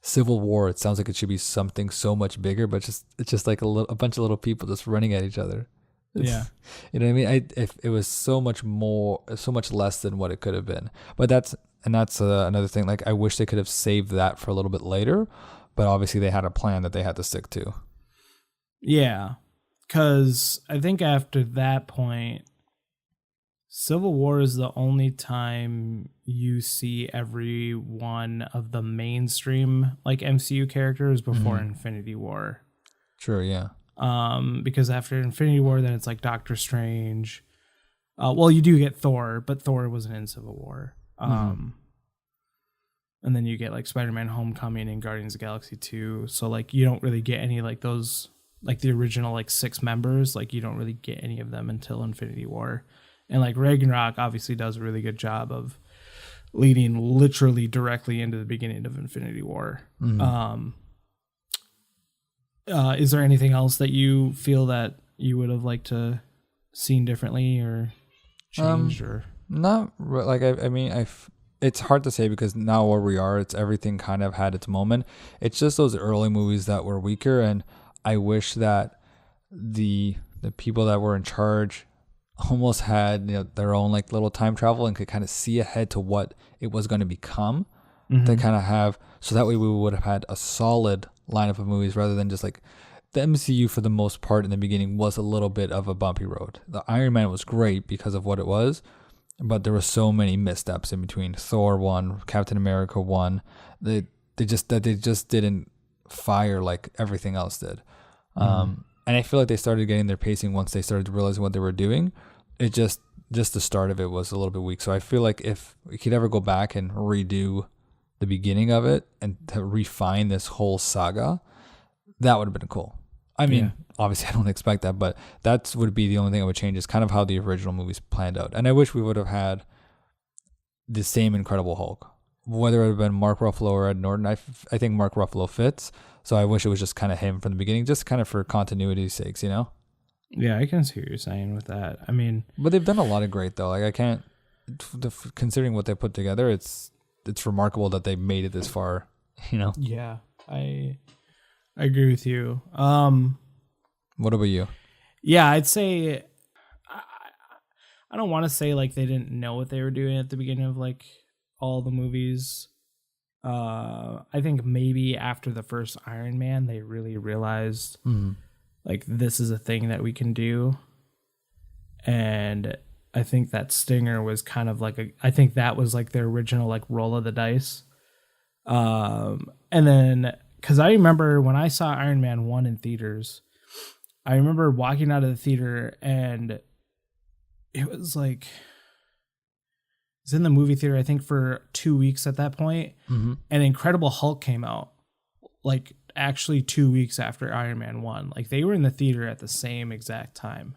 Speaker 2: Civil War, it sounds like it should be something so much bigger, but it's just like a bunch of little people just running at each other.
Speaker 1: Yeah.
Speaker 2: You know what I mean? If it was so much less than what it could have been. But that's another thing. Like, I wish they could have saved that for a little bit later, but obviously they had a plan that they had to stick to.
Speaker 1: Yeah. Because I think after that point, Civil War is the only time you see every one of the mainstream like MCU characters before Infinity War.
Speaker 2: Sure, yeah.
Speaker 1: Because after Infinity War, then it's like Doctor Strange. Well, you do get Thor, but Thor wasn't in Civil War. And then you get like Spider-Man Homecoming and Guardians of the Galaxy 2. So like you don't really get any like those, like the original like 6 members. Like you don't really get any of them until Infinity War. And like Ragnarok obviously does a really good job of leading literally directly into the beginning of Infinity War. Is there anything else that you feel that you would have liked to seen differently or changed or
Speaker 2: not like it's hard to say because now where we are, it's everything kind of had its moment. It's just those early movies that were weaker, and I wish that the people that were in charge almost had their own like little time travel and could kind of see ahead to what it was going to become. To kind of have, so that way we would have had a solid lineup of movies rather than just like the MCU for the most part in the beginning was a little bit of a bumpy road. The Iron Man was great because of what it was, but there were so many missteps in between. Thor 1, Captain America 1, they just didn't fire like everything else did. And I feel like they started getting their pacing once they started realizing what they were doing. It just the start of it was a little bit weak. So I feel like if we could ever go back and redo the beginning of it and to refine this whole saga, that would have been cool. I mean, obviously I don't expect that, but that would be the only thing I would change is kind of how the original movies planned out. And I wish we would have had the same Incredible Hulk, whether it would have been Mark Ruffalo or Ed Norton. I think Mark Ruffalo fits. So I wish it was just kind of him from the beginning, just kind of for continuity's sakes,
Speaker 1: Yeah, I can see what you're saying with that. I mean,
Speaker 2: but they've done a lot of great though. Like I can't, considering what they put together, it's remarkable that they made it this far.
Speaker 1: Yeah, I agree with you.
Speaker 2: What about you?
Speaker 1: Yeah, I'd say I don't want to say like they didn't know what they were doing at the beginning of like all the movies. I think maybe after the first Iron Man, they really realized like this is a thing that we can do. And I think that Stinger was kind of like I think that was like their original like roll of the dice. And then because I remember when I saw Iron Man 1 in theaters, I remember walking out of the theater and it was like it's in the movie theater, I think, for 2 weeks at that point. And Incredible Hulk came out like actually 2 weeks after Iron Man 1. Like they were in the theater at the same exact time.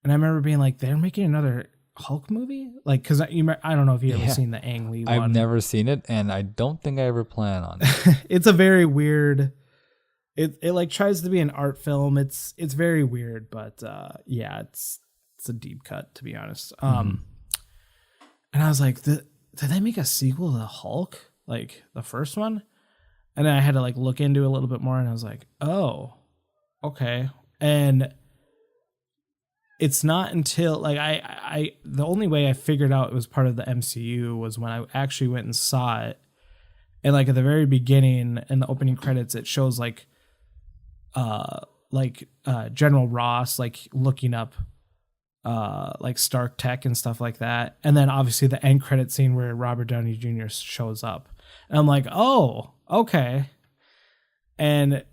Speaker 1: And I remember being like, they're making another Hulk movie? Like, because I don't know if you've ever seen the Ang Lee one.
Speaker 2: I've never seen it, and I don't think I ever plan on it.
Speaker 1: It's a very weird... It like tries to be an art film. It's very weird, but yeah, it's a deep cut, to be honest. And I was like, did they make a sequel to Hulk? like the first one. And then I had to like look into it a little bit more, and I was like, oh, okay. And it's not until like I the only way I figured out it was part of the MCU was when I actually went and saw it. And like at the very beginning in the opening credits, it shows like General Ross like looking up like Stark Tech and stuff like that. And then obviously the end credit scene where Robert Downey Jr. shows up. And I'm like, oh, okay. And,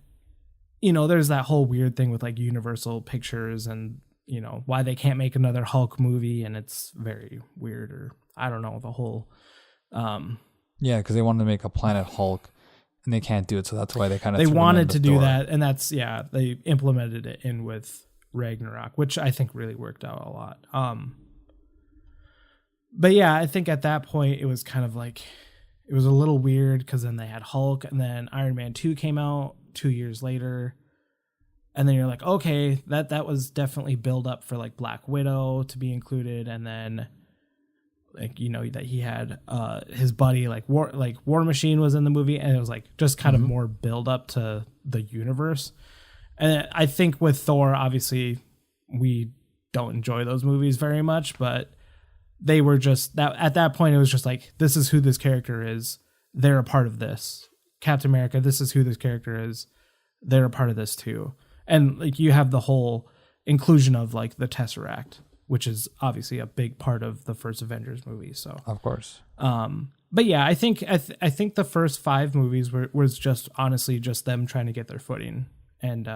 Speaker 1: you know, there's that whole weird thing with like Universal Pictures and, you know, why they can't make another Hulk movie. And it's very weird, or I don't know, the whole.
Speaker 2: Yeah, because they wanted to make a Planet Hulk and they can't do it. So that's why they kind of.
Speaker 1: They wanted to do that. And that's, yeah, they implemented it in with Ragnarok, which I think really worked out a lot. But yeah, I think at that point it was kind of like, it was a little weird because then they had Hulk, and then Iron Man 2 came out 2 years later. And then you're like, okay, that was definitely build up for like Black Widow to be included. And then like, you know, that he had his buddy like War Machine was in the movie, and it was like just kind of more build up to the universe. And I think with Thor, obviously we don't enjoy those movies very much, but they were just that at that point, it was just like, this is who this character is. They're a part of this. Captain America, this is who this character is. They're a part of this too. And like you have the whole inclusion of like the Tesseract, which is obviously a big part of the first Avengers movie. So
Speaker 2: of course.
Speaker 1: But yeah, I think the first 5 movies was just honestly just them trying to get their footing, and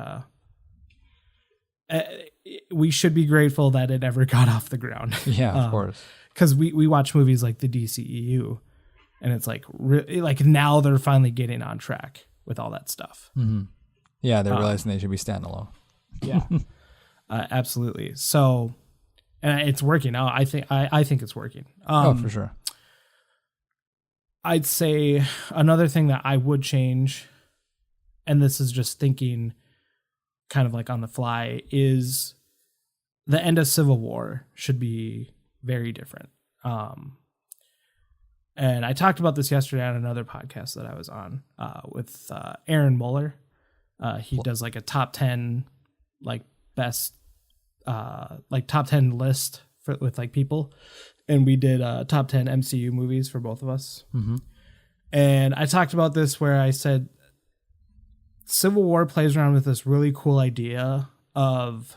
Speaker 1: we should be grateful that it ever got off the ground.
Speaker 2: Yeah, of course.
Speaker 1: Because we watch movies like the DCEU, and it's like like now they're finally getting on track with all that stuff.
Speaker 2: Mm-hmm. Yeah, they're realizing they should be standalone.
Speaker 1: Yeah, absolutely. So, and it's working out. I think it's working.
Speaker 2: For sure.
Speaker 1: I'd say another thing that I would change, and this is just thinking kind of like on the fly, is the end of Civil War should be very different. And I talked about this yesterday on another podcast that I was on with Aaron Muller. He does like a top 10 like best like top 10 list with like people, and we did top 10 MCU movies for both of us. Mm-hmm. And I talked about this where I said Civil War plays around with this really cool idea of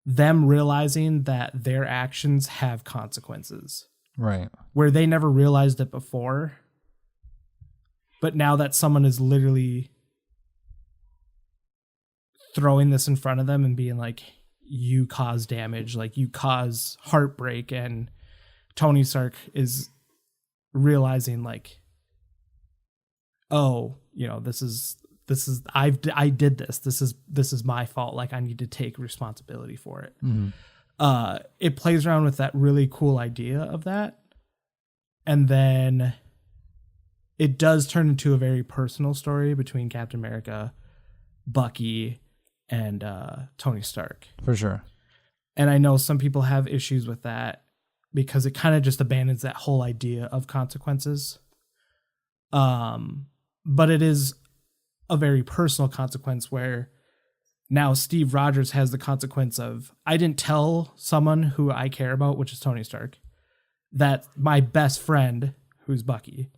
Speaker 1: them realizing that their actions have consequences.
Speaker 2: Right.
Speaker 1: Where they never realized it before. But now that someone is literally throwing this in front of them and being like, you cause damage, like you cause heartbreak, and Tony Stark is realizing like, oh, you know, this is I did this. This is my fault. Like I need to take responsibility for it. Mm-hmm. It plays around with that really cool idea of that. And then it does turn into a very personal story between Captain America, Bucky, and Tony Stark.
Speaker 2: For sure.
Speaker 1: And I know some people have issues with that because it kind of just abandons that whole idea of consequences. But it is a very personal consequence where now Steve Rogers has the consequence of, I didn't tell someone who I care about, which is Tony Stark, that my best friend, who's Bucky,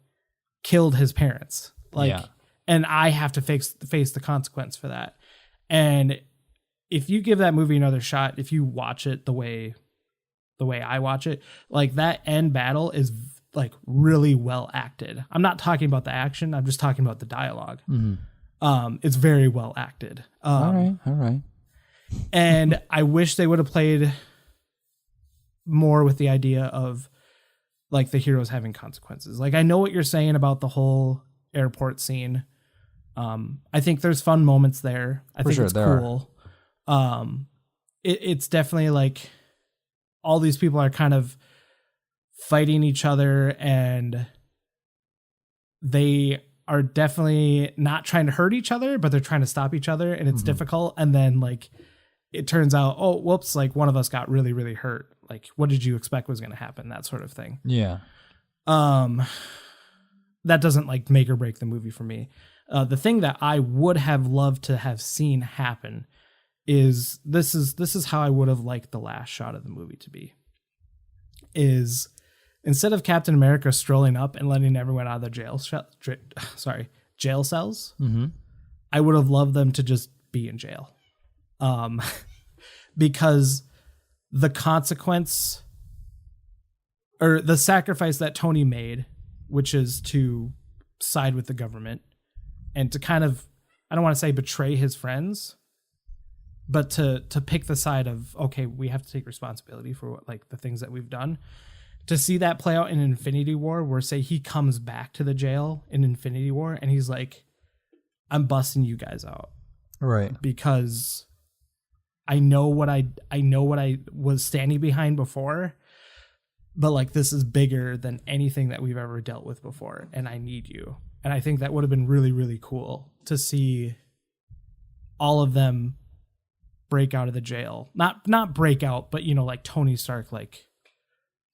Speaker 1: killed his parents. Like, yeah. And I have to face the consequence for that. And if you give that movie another shot, if you watch it the way I watch it, like that end battle is like really well acted. I'm not talking about the action. I'm just talking about the dialogue. Mm-hmm. It's very well acted.
Speaker 2: All right.
Speaker 1: And I wish they would have played more with the idea of like the heroes having consequences. Like I know what you're saying about the whole airport scene. I think there's fun moments there. I think it's cool. It's definitely like all these people are kind of fighting each other, and they are definitely not trying to hurt each other, but they're trying to stop each other, and it's difficult. And then like it turns out, oh, whoops, like one of us got really, really hurt. Like, what did you expect was going to happen? That sort of thing.
Speaker 2: Yeah.
Speaker 1: that doesn't like make or break the movie for me. The thing that I would have loved to have seen happen is this is how I would have liked the last shot of the movie to be. Is instead of Captain America strolling up and letting everyone out of the jail cells,
Speaker 2: Mm-hmm.
Speaker 1: I would have loved them to just be in jail. Because the consequence or the sacrifice that Tony made, which is to side with the government and to kind of, I don't want to say betray his friends, but to pick the side of, okay, we have to take responsibility for what, like the things that we've done. To see that play out in Infinity War, where say he comes back to the jail in Infinity War and he's like, I'm busting you guys out.
Speaker 2: Right.
Speaker 1: Because I know what I was standing behind before, but like this is bigger than anything that we've ever dealt with before, and I need you. And I think that would have been really, really cool to see all of them break out of the jail. Not break out, but like Tony Stark like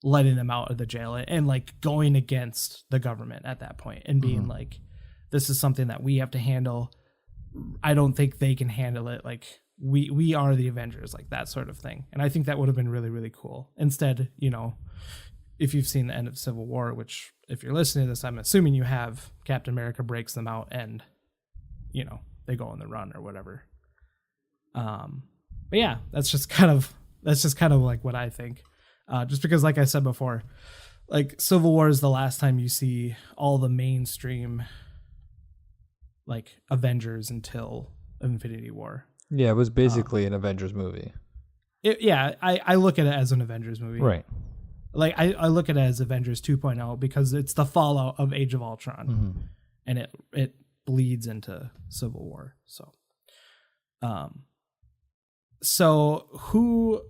Speaker 1: letting them out of the jail and like going against the government at that point and being like, this is something that we have to handle. I don't think they can handle it. Like we are the Avengers, like that sort of thing. And I think that would have been really, really cool. Instead, if you've seen the end of Civil War, which if you're listening to this, I'm assuming you have, Captain America breaks them out and, they go on the run or whatever. But yeah, that's just kind of like what I think. Just because, like I said before, like Civil War is the last time you see all the mainstream like Avengers until Infinity War.
Speaker 2: Yeah, it was basically an Avengers movie.
Speaker 1: I look at it as an Avengers movie.
Speaker 2: Right.
Speaker 1: Like I look at it as Avengers 2.0 because it's the fallout of Age of Ultron, and it bleeds into Civil War. So who?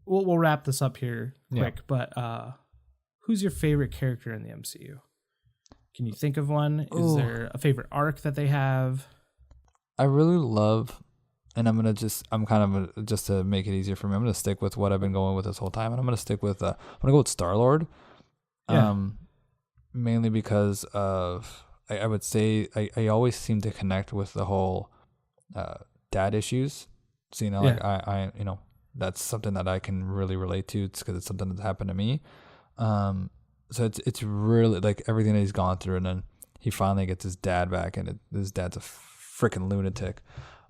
Speaker 1: We'll wrap this up here quick, but who's your favorite character in the MCU? Can you think of one? Is there a favorite arc that they have?
Speaker 2: I really love, and I'm kind of just to make it easier for me, I'm gonna stick with what I've been going with this whole time, and I'm gonna stick with I'm gonna go with Star-Lord.
Speaker 1: Yeah.
Speaker 2: Mainly because of I would say I always seem to connect with the whole dad issues. So like I that's something that I can really relate to. It's because it's something that's happened to me. So it's really like everything that he's gone through, and then he finally gets his dad back, and his dad's a freaking lunatic.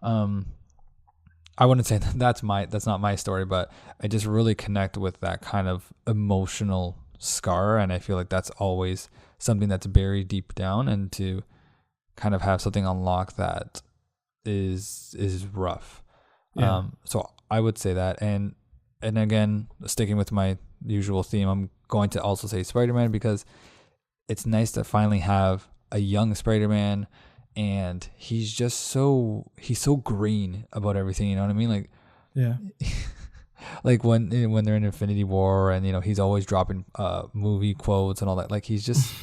Speaker 2: I wouldn't say that's not my story, but I just really connect with that kind of emotional scar, and I feel like that's always something that's buried deep down, and to kind of have something unlock that is rough.
Speaker 1: Yeah.
Speaker 2: So I would say that, and again, sticking with my usual theme, I'm going to also say Spider-Man, because it's nice to finally have a young Spider-Man, and he's so green about everything. You know what I mean? Like,
Speaker 1: yeah,
Speaker 2: like when they're in Infinity War, and he's always dropping movie quotes and all that. Like he's just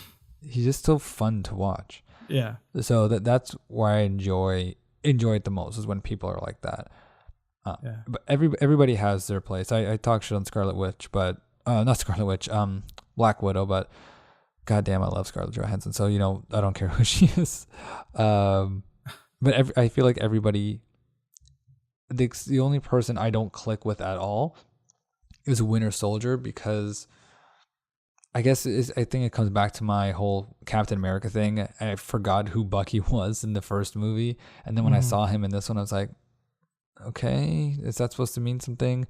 Speaker 2: so fun to watch.
Speaker 1: Yeah.
Speaker 2: So that's why I enjoy it the most, is when people are like that. But everybody has their place. I talk shit on Scarlet Witch, but not Scarlet Witch, Black Widow, but goddamn, I love Scarlett Johansson. So I don't care who she is. But I feel like everybody. The only person I don't click with at all is Winter Soldier, because I guess I think it comes back to my whole Captain America thing. I forgot who Bucky was in the first movie, and then when I saw him in this one, I was like, okay, is that supposed to mean something?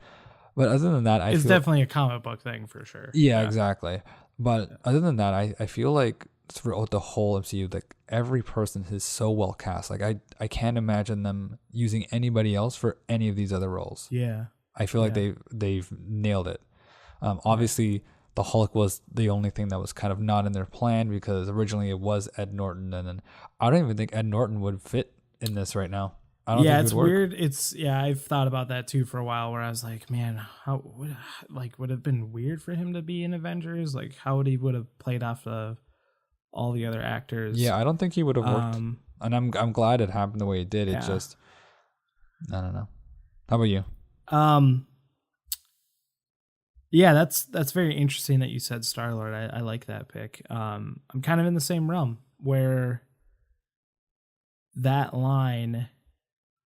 Speaker 2: But other than that,
Speaker 1: it's definitely a comic book thing for sure.
Speaker 2: Yeah, exactly. But other than that, I feel like throughout the whole MCU, like every person is so well cast. Like I can't imagine them using anybody else for any of these other roles.
Speaker 1: Yeah,
Speaker 2: I feel like they've nailed it. Obviously, the Hulk was the only thing that was kind of not in their plan, because originally it was Ed Norton, and then I don't even think Ed Norton would fit in this right now. I don't think
Speaker 1: it's weird. I've thought about that too for a while, where I was like, man, how would it have been weird for him to be in Avengers? Like, how would have played off of all the other actors?
Speaker 2: Yeah, I don't think he would have worked. And I'm glad it happened the way it did. It just, I don't know. How about you?
Speaker 1: Yeah, that's very interesting that you said Star-Lord. I like that pick. I'm kind of in the same realm where that line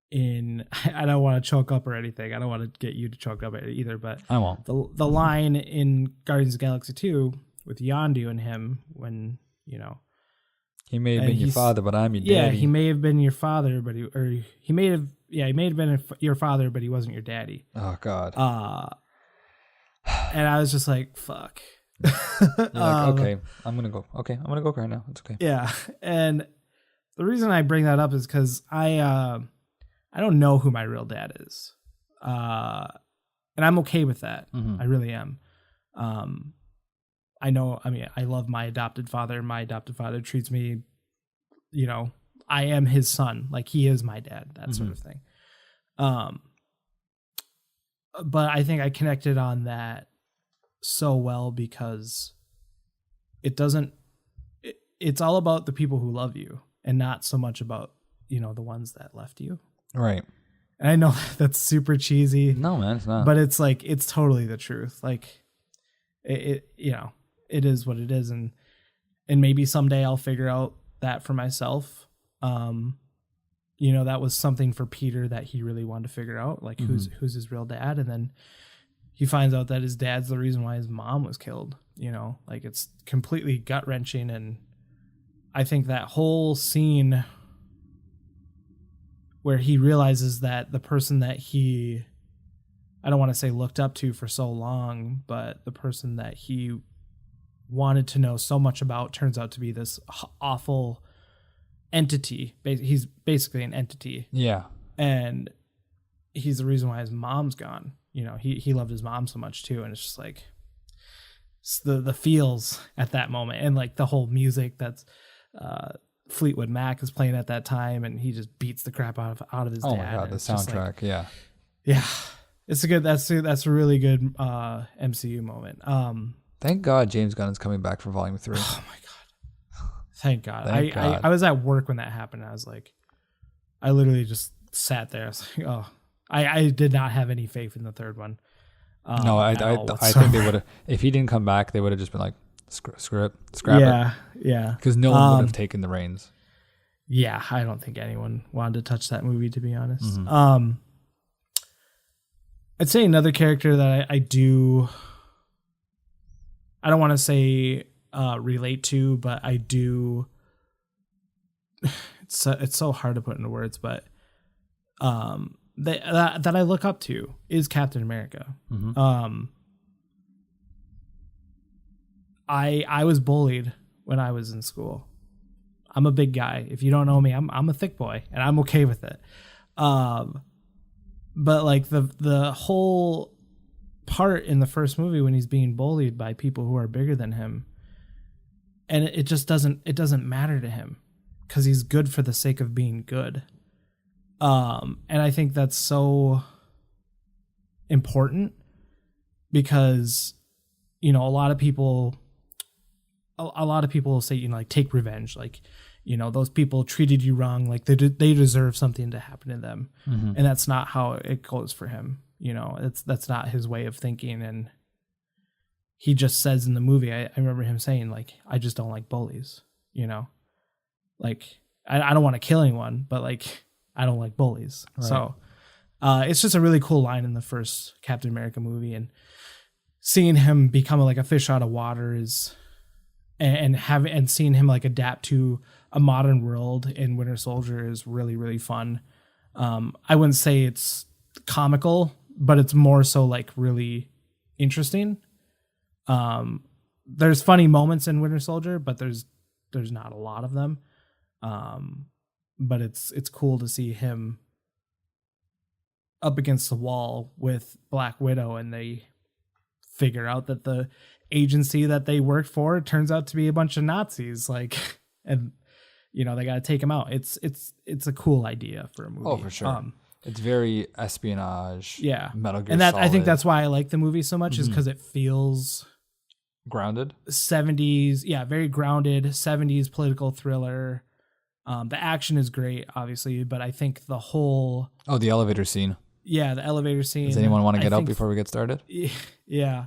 Speaker 1: in I don't want to choke up or anything. I don't want to get you to choke up either, but
Speaker 2: I won't.
Speaker 1: The line in Guardians of the Galaxy 2 with Yondu and him when, you know,
Speaker 2: he may have been your father, but I'm your daddy.
Speaker 1: Yeah, he may have been your father, but he may have been your father, but he wasn't your daddy.
Speaker 2: Oh God.
Speaker 1: And I was just like, fuck.
Speaker 2: You're like, okay, I'm gonna go. Okay, I'm gonna go cry now. It's okay.
Speaker 1: Yeah, and the reason I bring that up is because I don't know who my real dad is, and I'm okay with that.
Speaker 2: Mm-hmm.
Speaker 1: I really am. I know. I mean, I love my adopted father. My adopted father treats me, you know, I am his son. Like he is my dad. That sort of thing. But I think I connected on that so well because it's all about the people who love you and not so much about, you know, the ones that left you.
Speaker 2: Right.
Speaker 1: And I know that's super cheesy.
Speaker 2: No, man, it's not.
Speaker 1: But it's like, it's totally the truth. Like it you know, it is what it is. And maybe someday I'll figure out that for myself. You know, that was something for Peter that he really wanted to figure out, like who's his real dad. And then he finds out that his dad's the reason why his mom was killed, you know, like it's completely gut wrenching. And I think that whole scene where he realizes that the person that I don't want to say looked up to for so long, but the person that he wanted to know so much about turns out to be this awful entity. He's basically an entity.
Speaker 2: Yeah.
Speaker 1: And he's the reason why his mom's gone. You know, he loved his mom so much too. And it's just like it's the feels at that moment. And like the whole music that's Fleetwood Mac is playing at that time. And he just beats the crap out of his dad.
Speaker 2: Oh my God, the soundtrack. Like, yeah.
Speaker 1: Yeah. It's that's a really good MCU moment.
Speaker 2: Thank God James Gunn is coming back for Volume 3.
Speaker 1: Oh my God. Thank God.
Speaker 2: Thank God.
Speaker 1: I was at work when that happened. I was like, I literally just sat there. I was like, oh, I did not have any faith in the third one.
Speaker 2: No, I think they would have, if he didn't come back, they would have just been like, screw it, scrap it.
Speaker 1: Yeah.
Speaker 2: Because no one would have taken the reins.
Speaker 1: Yeah, I don't think anyone wanted to touch that movie, to be honest.
Speaker 2: Mm-hmm.
Speaker 1: I'd say another character that I don't want to say relate to, but I do. It's so hard to put into words, but that I look up to is Captain America.
Speaker 2: Mm-hmm.
Speaker 1: I was bullied when I was in school. I'm a big guy. If you don't know me, I'm a thick boy, and I'm okay with it. But like the whole part in the first movie when he's being bullied by people who are bigger than him, and it just doesn't matter to him because he's good for the sake of being good. And I think that's so important because, you know, a lot of people will say, you know, like, take revenge, like, you know, those people treated you wrong, like they deserve something to happen to them.
Speaker 2: Mm-hmm.
Speaker 1: And that's not how it goes for him. You know, that's not his way of thinking. And he just says in the movie, I remember him saying, like, I just don't like bullies, you know, like I don't want to kill anyone, but like, I don't like bullies. Right. So it's just a really cool line in the first Captain America movie, and seeing him become like a fish out of water and seeing him like adapt to a modern world in Winter Soldier is really, really fun. I wouldn't say it's comical, but it's more so like really interesting. There's funny moments in Winter Soldier, but there's not a lot of them. But it's cool to see him up against the wall with Black Widow, and they figure out that the agency that they worked for turns out to be a bunch of Nazis, like, and you know, they got to take him out. It's a cool idea for a movie.
Speaker 2: Oh, for sure. It's very espionage.
Speaker 1: Yeah.
Speaker 2: Metal Gear
Speaker 1: and that
Speaker 2: Solid.
Speaker 1: I think that's why I like the movie so much, is because it feels
Speaker 2: grounded.
Speaker 1: 70s. Yeah. Very grounded 70s political thriller. The action is great, obviously, but I think the whole...
Speaker 2: Oh, the elevator scene.
Speaker 1: Yeah, the elevator scene.
Speaker 2: Does anyone want to get up before we get started?
Speaker 1: Yeah.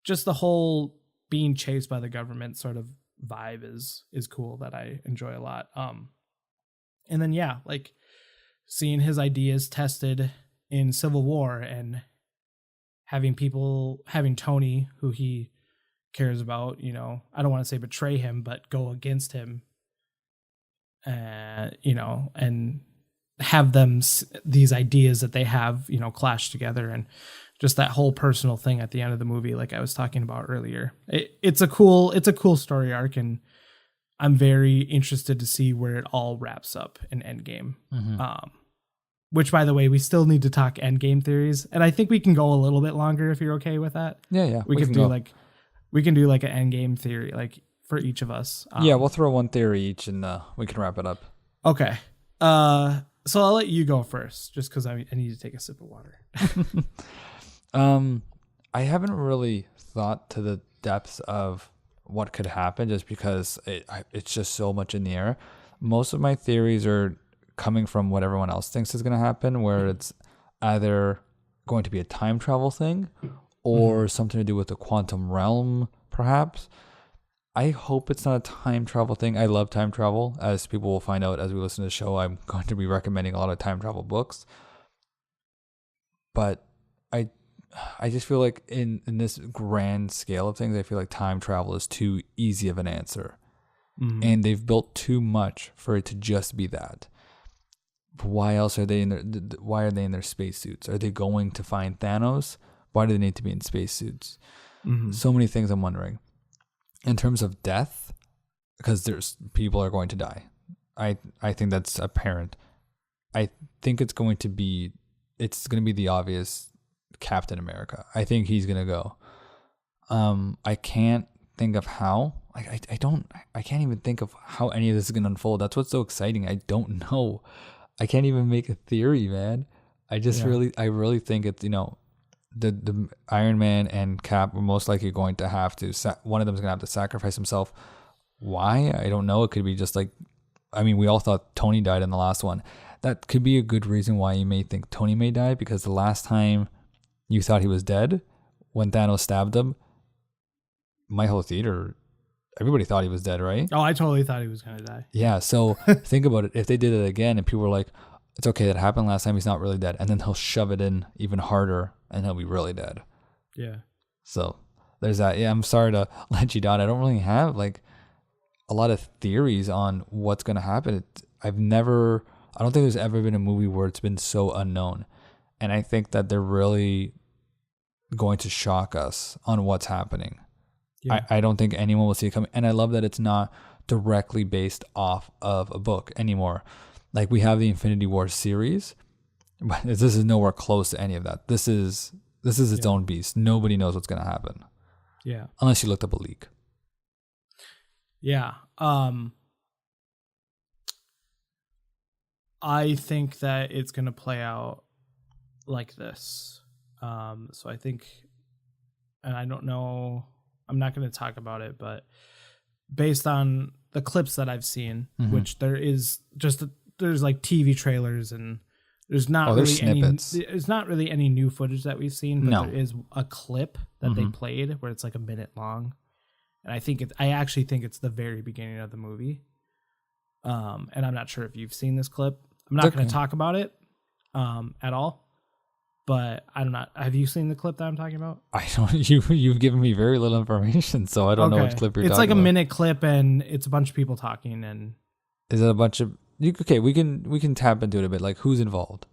Speaker 1: Just the whole being chased by the government sort of vibe is cool that I enjoy a lot. And then yeah, like seeing his ideas tested in Civil War and having Tony, who he cares about, you know, I don't want to say betray him, but go against him, you know, and have these ideas that they have, you know, clash together, and just that whole personal thing at the end of the movie, like I was talking about earlier. It's a cool story arc, and I'm very interested to see where it all wraps up in Endgame. Which, by the way, we still need to talk Endgame theories, and I think we can go a little bit longer if you're okay with that.
Speaker 2: Yeah.
Speaker 1: We can do like an Endgame theory, like for each of us.
Speaker 2: Yeah, we'll throw one theory each, and we can wrap it up.
Speaker 1: Okay. So I'll let you go first, just because I need to take a sip of water.
Speaker 2: I haven't really thought to the depths of what could happen, just because it's just so much in the air. Most of my theories are coming from what everyone else thinks is going to happen, where it's either going to be a time travel thing or something to do with the quantum realm, perhaps. I hope it's not a time travel thing. I love time travel. As people will find out as we listen to the show, I'm going to be recommending a lot of time travel books. But I just feel like in this grand scale of things, I feel like time travel is too easy of an answer. And they've built too much for it to just be that. But why else are they in their spacesuits? Are they going to find Thanos? Why do they need to be in spacesuits? So many things I'm wondering. In terms of death, because people are going to die. I think that's apparent. I think it's going to be the obvious Captain America. I think he's gonna go. I can't think of how. I can't even think of how any of this is gonna unfold. That's what's so exciting. I don't know. I can't even make a theory, man. I really think it's, you know, the Iron Man and Cap are most likely going to have to, one of them is going to have to sacrifice himself. Why? I don't know. It could be just like, I mean, we all thought Tony died in the last one. That could be a good reason why you may think Tony may die, because the last time you thought he was dead, when Thanos stabbed him, my whole theater, everybody thought he was dead, right?
Speaker 1: Oh, I totally thought he was going to die.
Speaker 2: Yeah, so think about it. If they did it again and people were like, it's okay, that happened last time, he's not really dead, and then he'll shove it in even harder and he'll be really dead.
Speaker 1: Yeah.
Speaker 2: So there's that. Yeah, I'm sorry to let you down. I don't really have like a lot of theories on what's going to happen. I don't think there's ever been a movie where it's been so unknown. And I think that they're really going to shock us on what's happening. Yeah. I don't think anyone will see it coming. And I love that it's not directly based off of a book anymore. Like we have the Infinity War series, but this is nowhere close to any of that. This is its own beast. Nobody knows what's going to happen.
Speaker 1: Yeah.
Speaker 2: Unless you looked up a leak.
Speaker 1: Yeah. I think that it's going to play out like this. So I think, and I don't know, I'm not going to talk about it, but based on the clips that I've seen, which there's like TV trailers, and there's not there's not really any new footage that we've seen, but there is a clip that they played where it's like a minute long. And I actually think it's the very beginning of the movie. And I'm not sure if you've seen this clip. I'm not going to talk about it at all. But have you seen the clip that I'm talking about? I don't.
Speaker 2: You've given me very little information, so I don't know which clip you're talking about.
Speaker 1: It's like a minute clip, and it's a bunch of people talking. And
Speaker 2: is it a bunch of? Okay, we can tap into it a bit. Like who's involved?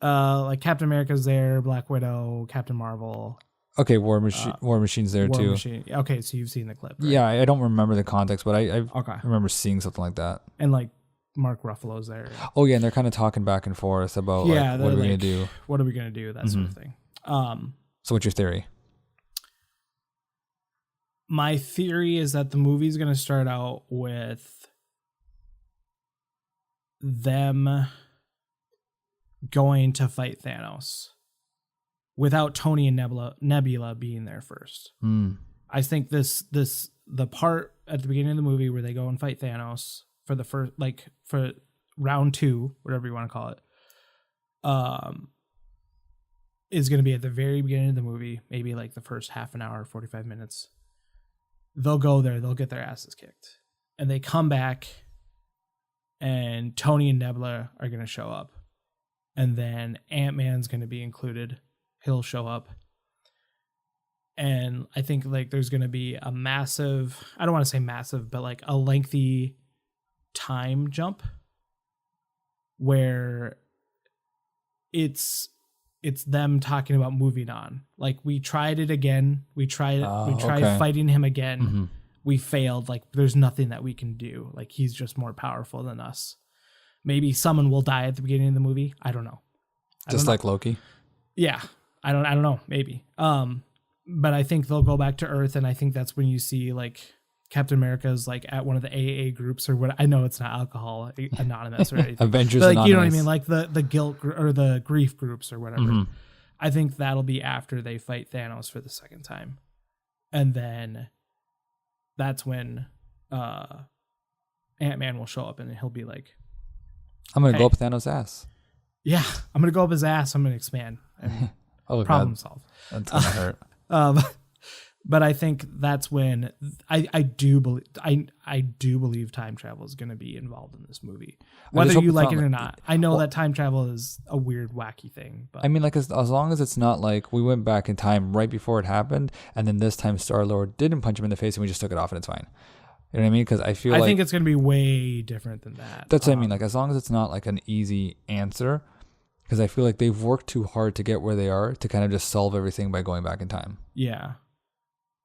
Speaker 1: Like Captain America's there, Black Widow, Captain Marvel.
Speaker 2: Okay, War Machine's there too.
Speaker 1: Machine. Okay, so you've seen the clip, right?
Speaker 2: Yeah, I don't remember the context, but I remember seeing something like that.
Speaker 1: And like Mark Ruffalo's there.
Speaker 2: Oh yeah, and they're kind of talking back and forth about what are we gonna do?
Speaker 1: What are we gonna do? That sort of thing.
Speaker 2: So what's your theory?
Speaker 1: My theory is that the movie's gonna start out with them going to fight Thanos without Tony and Nebula being there first. I think the part at the beginning of the movie where they go and fight Thanos for the first, like for round 2, whatever you want to call it, is going to be at the very beginning of the movie, maybe like the first half an hour, 45 minutes. They'll go there, they'll get their asses kicked. And they come back, and Tony and Nebula are going to show up. And then Ant-Man's going to be included. He'll show up. And I think like there's going to be a massive, I don't want to say massive, but like a lengthy time jump where it's them talking about moving on. Like we tried it again. We tried fighting him again. Mm-hmm. We failed. Like there's nothing that we can do. Like he's just more powerful than us. Maybe someone will die at the beginning of the movie. I don't know.
Speaker 2: Just like Loki.
Speaker 1: Yeah. I don't know. Maybe. But I think they'll go back to Earth, and I think that's when you see like Captain America's like at one of the AA groups or what. I know it's not alcohol anonymous or anything.
Speaker 2: Avengers
Speaker 1: but, like,
Speaker 2: Anonymous.
Speaker 1: You know what I mean? Like the guilt or the grief groups or whatever. Mm-hmm. I think that'll be after they fight Thanos for the second time. And then that's when Ant-Man will show up, and he'll be like,
Speaker 2: I'm going to go up Thanos' ass.
Speaker 1: Yeah, I'm going to go up his ass. I'm going to expand. And problem solved.
Speaker 2: That's going to hurt.
Speaker 1: But I think that's when I do believe time travel is going to be involved in this movie, whether you like it or not. I know that time travel is a weird, wacky thing. But
Speaker 2: I mean, like as long as it's not like we went back in time right before it happened, and then this time Star-Lord didn't punch him in the face, and we just took it off, and it's fine. You know what I mean? Because I think
Speaker 1: it's going to be way different than that.
Speaker 2: That's what I mean. Like as long as it's not like an easy answer. Because I feel like they've worked too hard to get where they are to kind of just solve everything by going back in time.
Speaker 1: Yeah.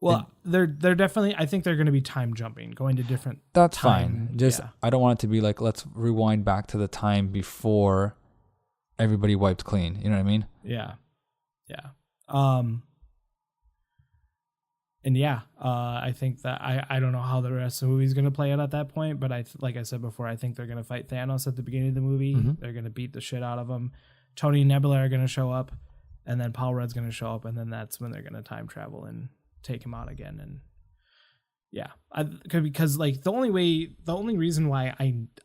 Speaker 1: Well, they're definitely, I think they're going to be time jumping, going to different
Speaker 2: That's fine. Just, yeah. I don't want it to be like, let's rewind back to the time before everybody wiped clean. You know what I mean?
Speaker 1: Yeah. Yeah. And yeah, I think that I don't know how the rest of the movie is going to play out at that point, but like I said before, I think they're going to fight Thanos at the beginning of the movie. Mm-hmm. They're going to beat the shit out of him. Tony and Nebula are going to show up, and then Paul Rudd's going to show up, and then that's when they're going to time travel and take him out again. And yeah, because like the only reason why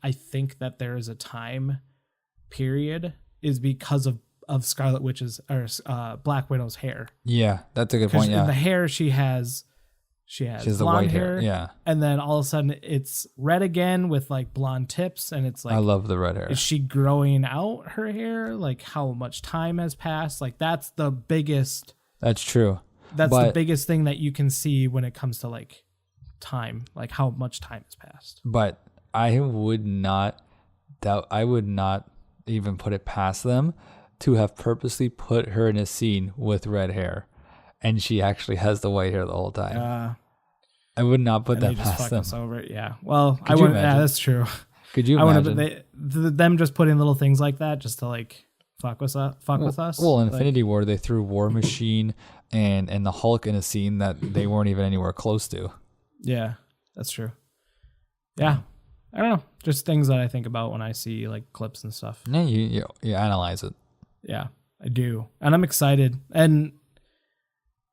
Speaker 1: I think that there is a time period is because of Scarlet Witch's or Black Widow's hair.
Speaker 2: Yeah, that's a good point. Yeah,
Speaker 1: in the hair she has blonde
Speaker 2: the white
Speaker 1: hair.
Speaker 2: Yeah,
Speaker 1: and then all of a sudden it's red again with like blonde tips, and it's like,
Speaker 2: I love the red hair.
Speaker 1: Is she growing out her hair? Like how much time has passed? Like that's the biggest.
Speaker 2: That's true.
Speaker 1: That's the biggest thing that you can see when it comes to like time, like how much time has passed.
Speaker 2: But I would not even put it past them to have purposely put her in a scene with red hair, and she actually has the white hair the whole time. I would not put that past them.
Speaker 1: Us over it. Yeah. Well, I wouldn't. Yeah, that's true.
Speaker 2: Could you imagine?
Speaker 1: Them just putting little things like that just to like fuck with us.
Speaker 2: Well, in Infinity War, they threw War Machine and the Hulk in a scene that they weren't even anywhere close to.
Speaker 1: Yeah, that's true. Yeah. I don't know. Just things that I think about when I see like clips and stuff.
Speaker 2: Yeah, you analyze it.
Speaker 1: Yeah, I do. And I'm excited. And,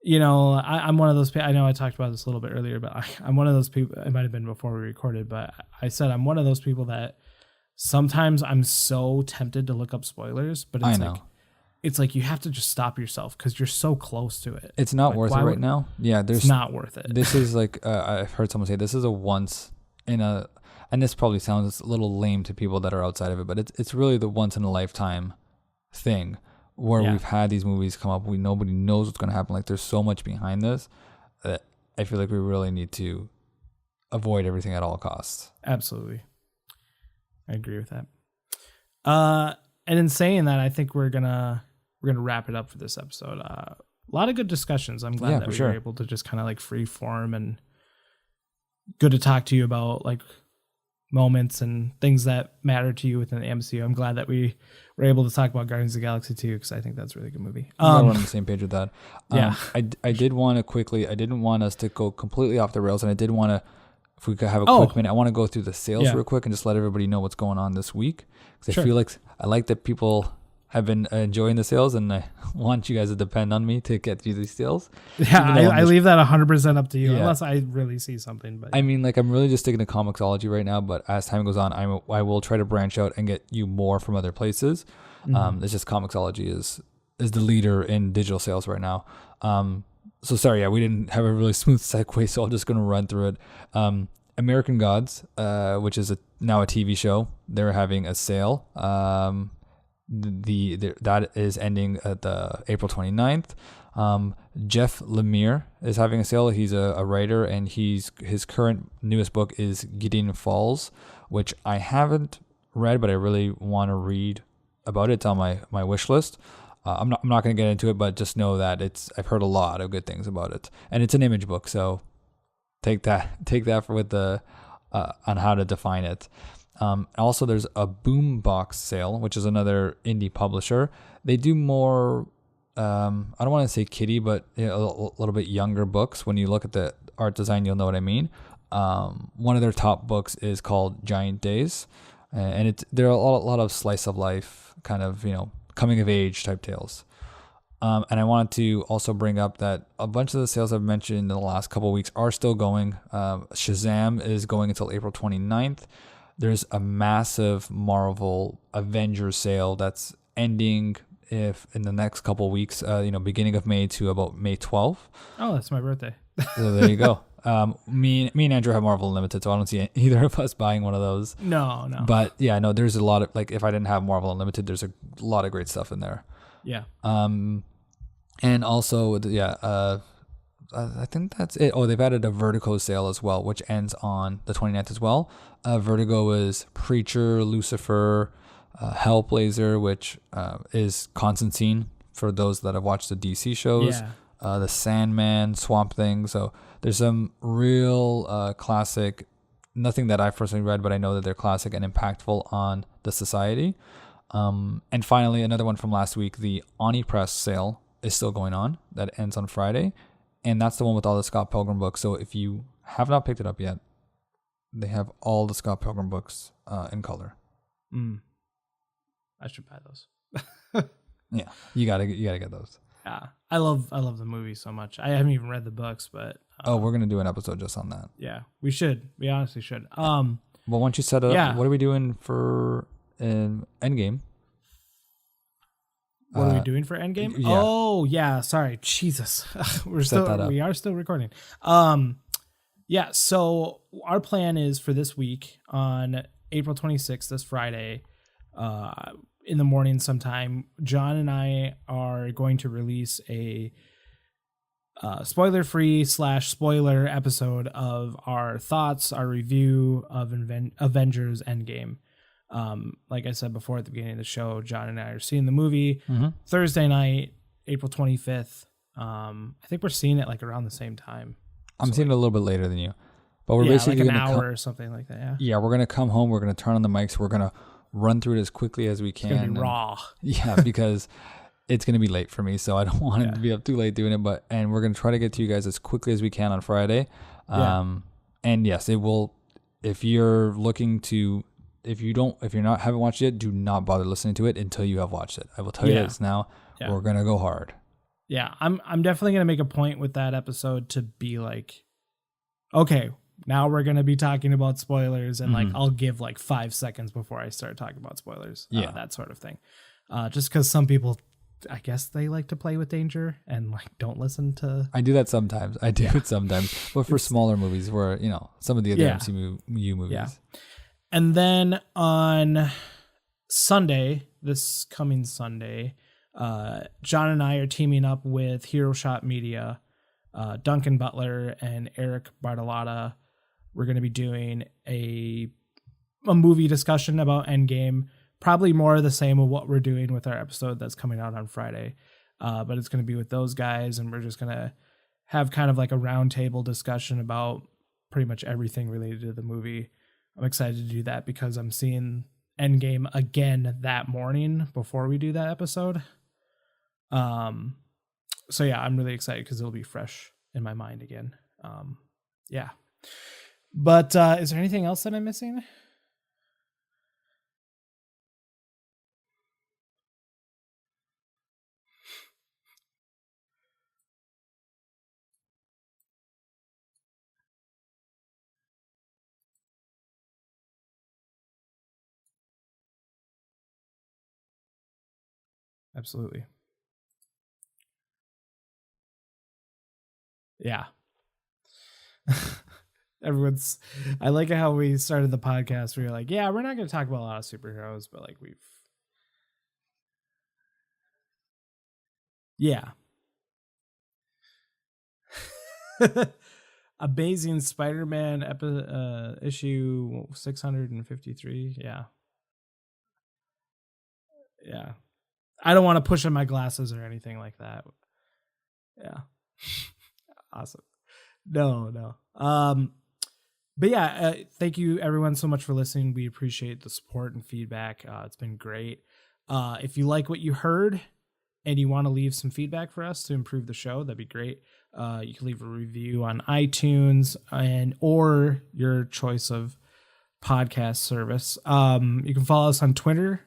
Speaker 1: you know, I'm one of those people. I know I talked about this a little bit earlier, but I'm one of those people. It might have been before we recorded, but I said I'm one of those people that sometimes I'm so tempted to look up spoilers, but it's like you have to just stop yourself because you're so close to it.
Speaker 2: It's not worth it right now. Yeah,
Speaker 1: it's not worth it.
Speaker 2: This is like, I've heard someone say this is a once in a, and this probably sounds a little lame to people that are outside of it, but it's really the once in a lifetime thing where we've had these movies come up. Nobody knows what's going to happen. Like there's so much behind this that I feel like we really need to avoid everything at all costs.
Speaker 1: Absolutely. I agree with that. And in saying that, I think we're gonna wrap it up for this episode. A lot of good discussions. I'm glad that we were able to just kind of like free form, and good to talk to you about like moments and things that matter to you within the MCU. I'm glad that we were able to talk about Guardians of the Galaxy 2 because I think that's a really good movie.
Speaker 2: We're on the same page with that. I did want to quickly, I didn't want us to go completely off the rails, and I did want to, if we could have a quick minute, I want to go through the sales real quick and just let everybody know what's going on this week. Because I feel like I like that people have been enjoying the sales, and I want you guys to depend on me to get through these sales.
Speaker 1: Yeah, I leave that 100% up to you, unless I really see something. But
Speaker 2: I mean, like I'm really just sticking to Comixology right now, but as time goes on, I will try to branch out and get you more from other places. Mm-hmm. It's just Comixology is is the leader in digital sales right now. So sorry, yeah, we didn't have a really smooth segue, so I'm just going to run through it. American Gods, which is now a TV show, they're having a sale. That is ending at the April 29th. Jeff Lemire is having a sale. He's a writer, and his current newest book is Gideon Falls, which I haven't read, but I really want to read about it. It's on my wish list. I'm not going to get into it, but just know that I've heard a lot of good things about it, and it's an image book, so take that for with the on how to define it. Also, there's a Boombox sale, which is another indie publisher. They do more, I don't want to say kiddie, but a little bit younger books. When you look at the art design, you'll know what I mean. One of their top books is called Giant Days, and there are a lot of slice of life kind of, coming of age type tales. And I wanted to also bring up that a bunch of the sales I've mentioned in the last couple of weeks are still going. Shazam is going until April 29th. There's a massive Marvel Avengers sale that's ending if in the next couple of weeks, beginning of May to about May 12th.
Speaker 1: Oh, that's my birthday.
Speaker 2: So there you go. Me and Andrew have Marvel Unlimited, so I don't see either of us buying one of those.
Speaker 1: No.
Speaker 2: But yeah, no, there's a lot of, like, if I didn't have Marvel Unlimited, there's a lot of great stuff in there.
Speaker 1: Yeah.
Speaker 2: And also, I think that's it. Oh, they've added a Vertigo sale as well, which ends on the 29th as well. Vertigo is Preacher, Lucifer, Hellblazer, which is Constantine for those that have watched the DC shows. Yeah. The Sandman, Swamp Thing. So there's some real classic, nothing that I've personally read, but I know that they're classic and impactful on the society. And finally, another one from last week, the Oni Press sale is still going on. That ends on Friday. And that's the one with all the Scott Pilgrim books. So if you have not picked it up yet, they have all the Scott Pilgrim books in color.
Speaker 1: I should buy those.
Speaker 2: Yeah, you gotta get those.
Speaker 1: Yeah, I love the movie so much. I haven't even read the books, but
Speaker 2: we're gonna do an episode just on that.
Speaker 1: Yeah, we should. We honestly should.
Speaker 2: Well, once you set it up, what are we doing for Endgame?
Speaker 1: What are we doing for Endgame? Yeah. Oh yeah, sorry, Jesus, we are still recording. Yeah. So our plan is for this week on April 26th, this Friday, in the morning sometime. John and I are going to release a spoiler-free / spoiler episode of our thoughts, our review of Avengers Endgame. Like I said before at the beginning of the show, John and I are seeing the movie Thursday night, April 25th. I think we're seeing it like around the same time.
Speaker 2: I'm seeing it a little bit later than you, but we're basically
Speaker 1: like an hour or something like that. Yeah.
Speaker 2: Yeah, we're gonna come home. We're gonna turn on the mics. We're gonna run through it as quickly as we can.
Speaker 1: It's gonna be raw.
Speaker 2: Yeah, because it's gonna be late for me, so I don't want it to be up too late doing it. And we're gonna try to get to you guys as quickly as we can on Friday. And yes, it will. If you're looking to. If you're not haven't watched it yet, do not bother listening to it until you have watched it. I will tell you this now. Yeah. We're gonna go hard.
Speaker 1: Yeah, I'm definitely gonna make a point with that episode to be like, okay, now we're gonna be talking about spoilers, and like I'll give like 5 seconds before I start talking about spoilers. That sort of thing. Just because some people, I guess they like to play with danger and like don't listen to.
Speaker 2: I do that sometimes. It sometimes, but for smaller movies, where some of the other MCU movies.
Speaker 1: Yeah. And then on Sunday, this coming Sunday, John and I are teaming up with Hero Shot Media, Duncan Butler and Eric Bartolotta. We're going to be doing a movie discussion about Endgame, probably more of the same of what we're doing with our episode that's coming out on Friday. But it's going to be with those guys, and we're just going to have kind of like a roundtable discussion about pretty much everything related to the movie. I'm excited to do that because I'm seeing Endgame again that morning before we do that episode. So yeah, I'm really excited because it'll be fresh in my mind again. Yeah. But is there anything else that I'm missing? Absolutely. Yeah. I like how we started the podcast. We were like, yeah, we're not going to talk about a lot of superheroes, but like yeah. Amazing Spider-Man issue 653. Yeah. Yeah. I don't want to push on my glasses or anything like that. Yeah. Awesome. No. But yeah, thank you everyone so much for listening. We appreciate the support and feedback. It's been great. If you like what you heard and you want to leave some feedback for us to improve the show, that'd be great. You can leave a review on iTunes or your choice of podcast service. You can follow us on Twitter.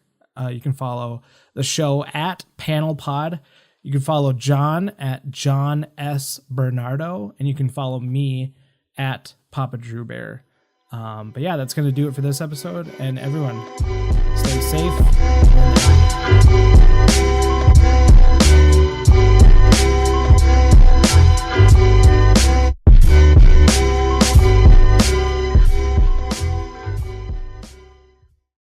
Speaker 1: You can follow the show at PanelPod. You can follow John at John S. Bernardo, and you can follow me at Papa Drew Bear. But yeah, that's going to do it for this episode. And everyone, stay safe.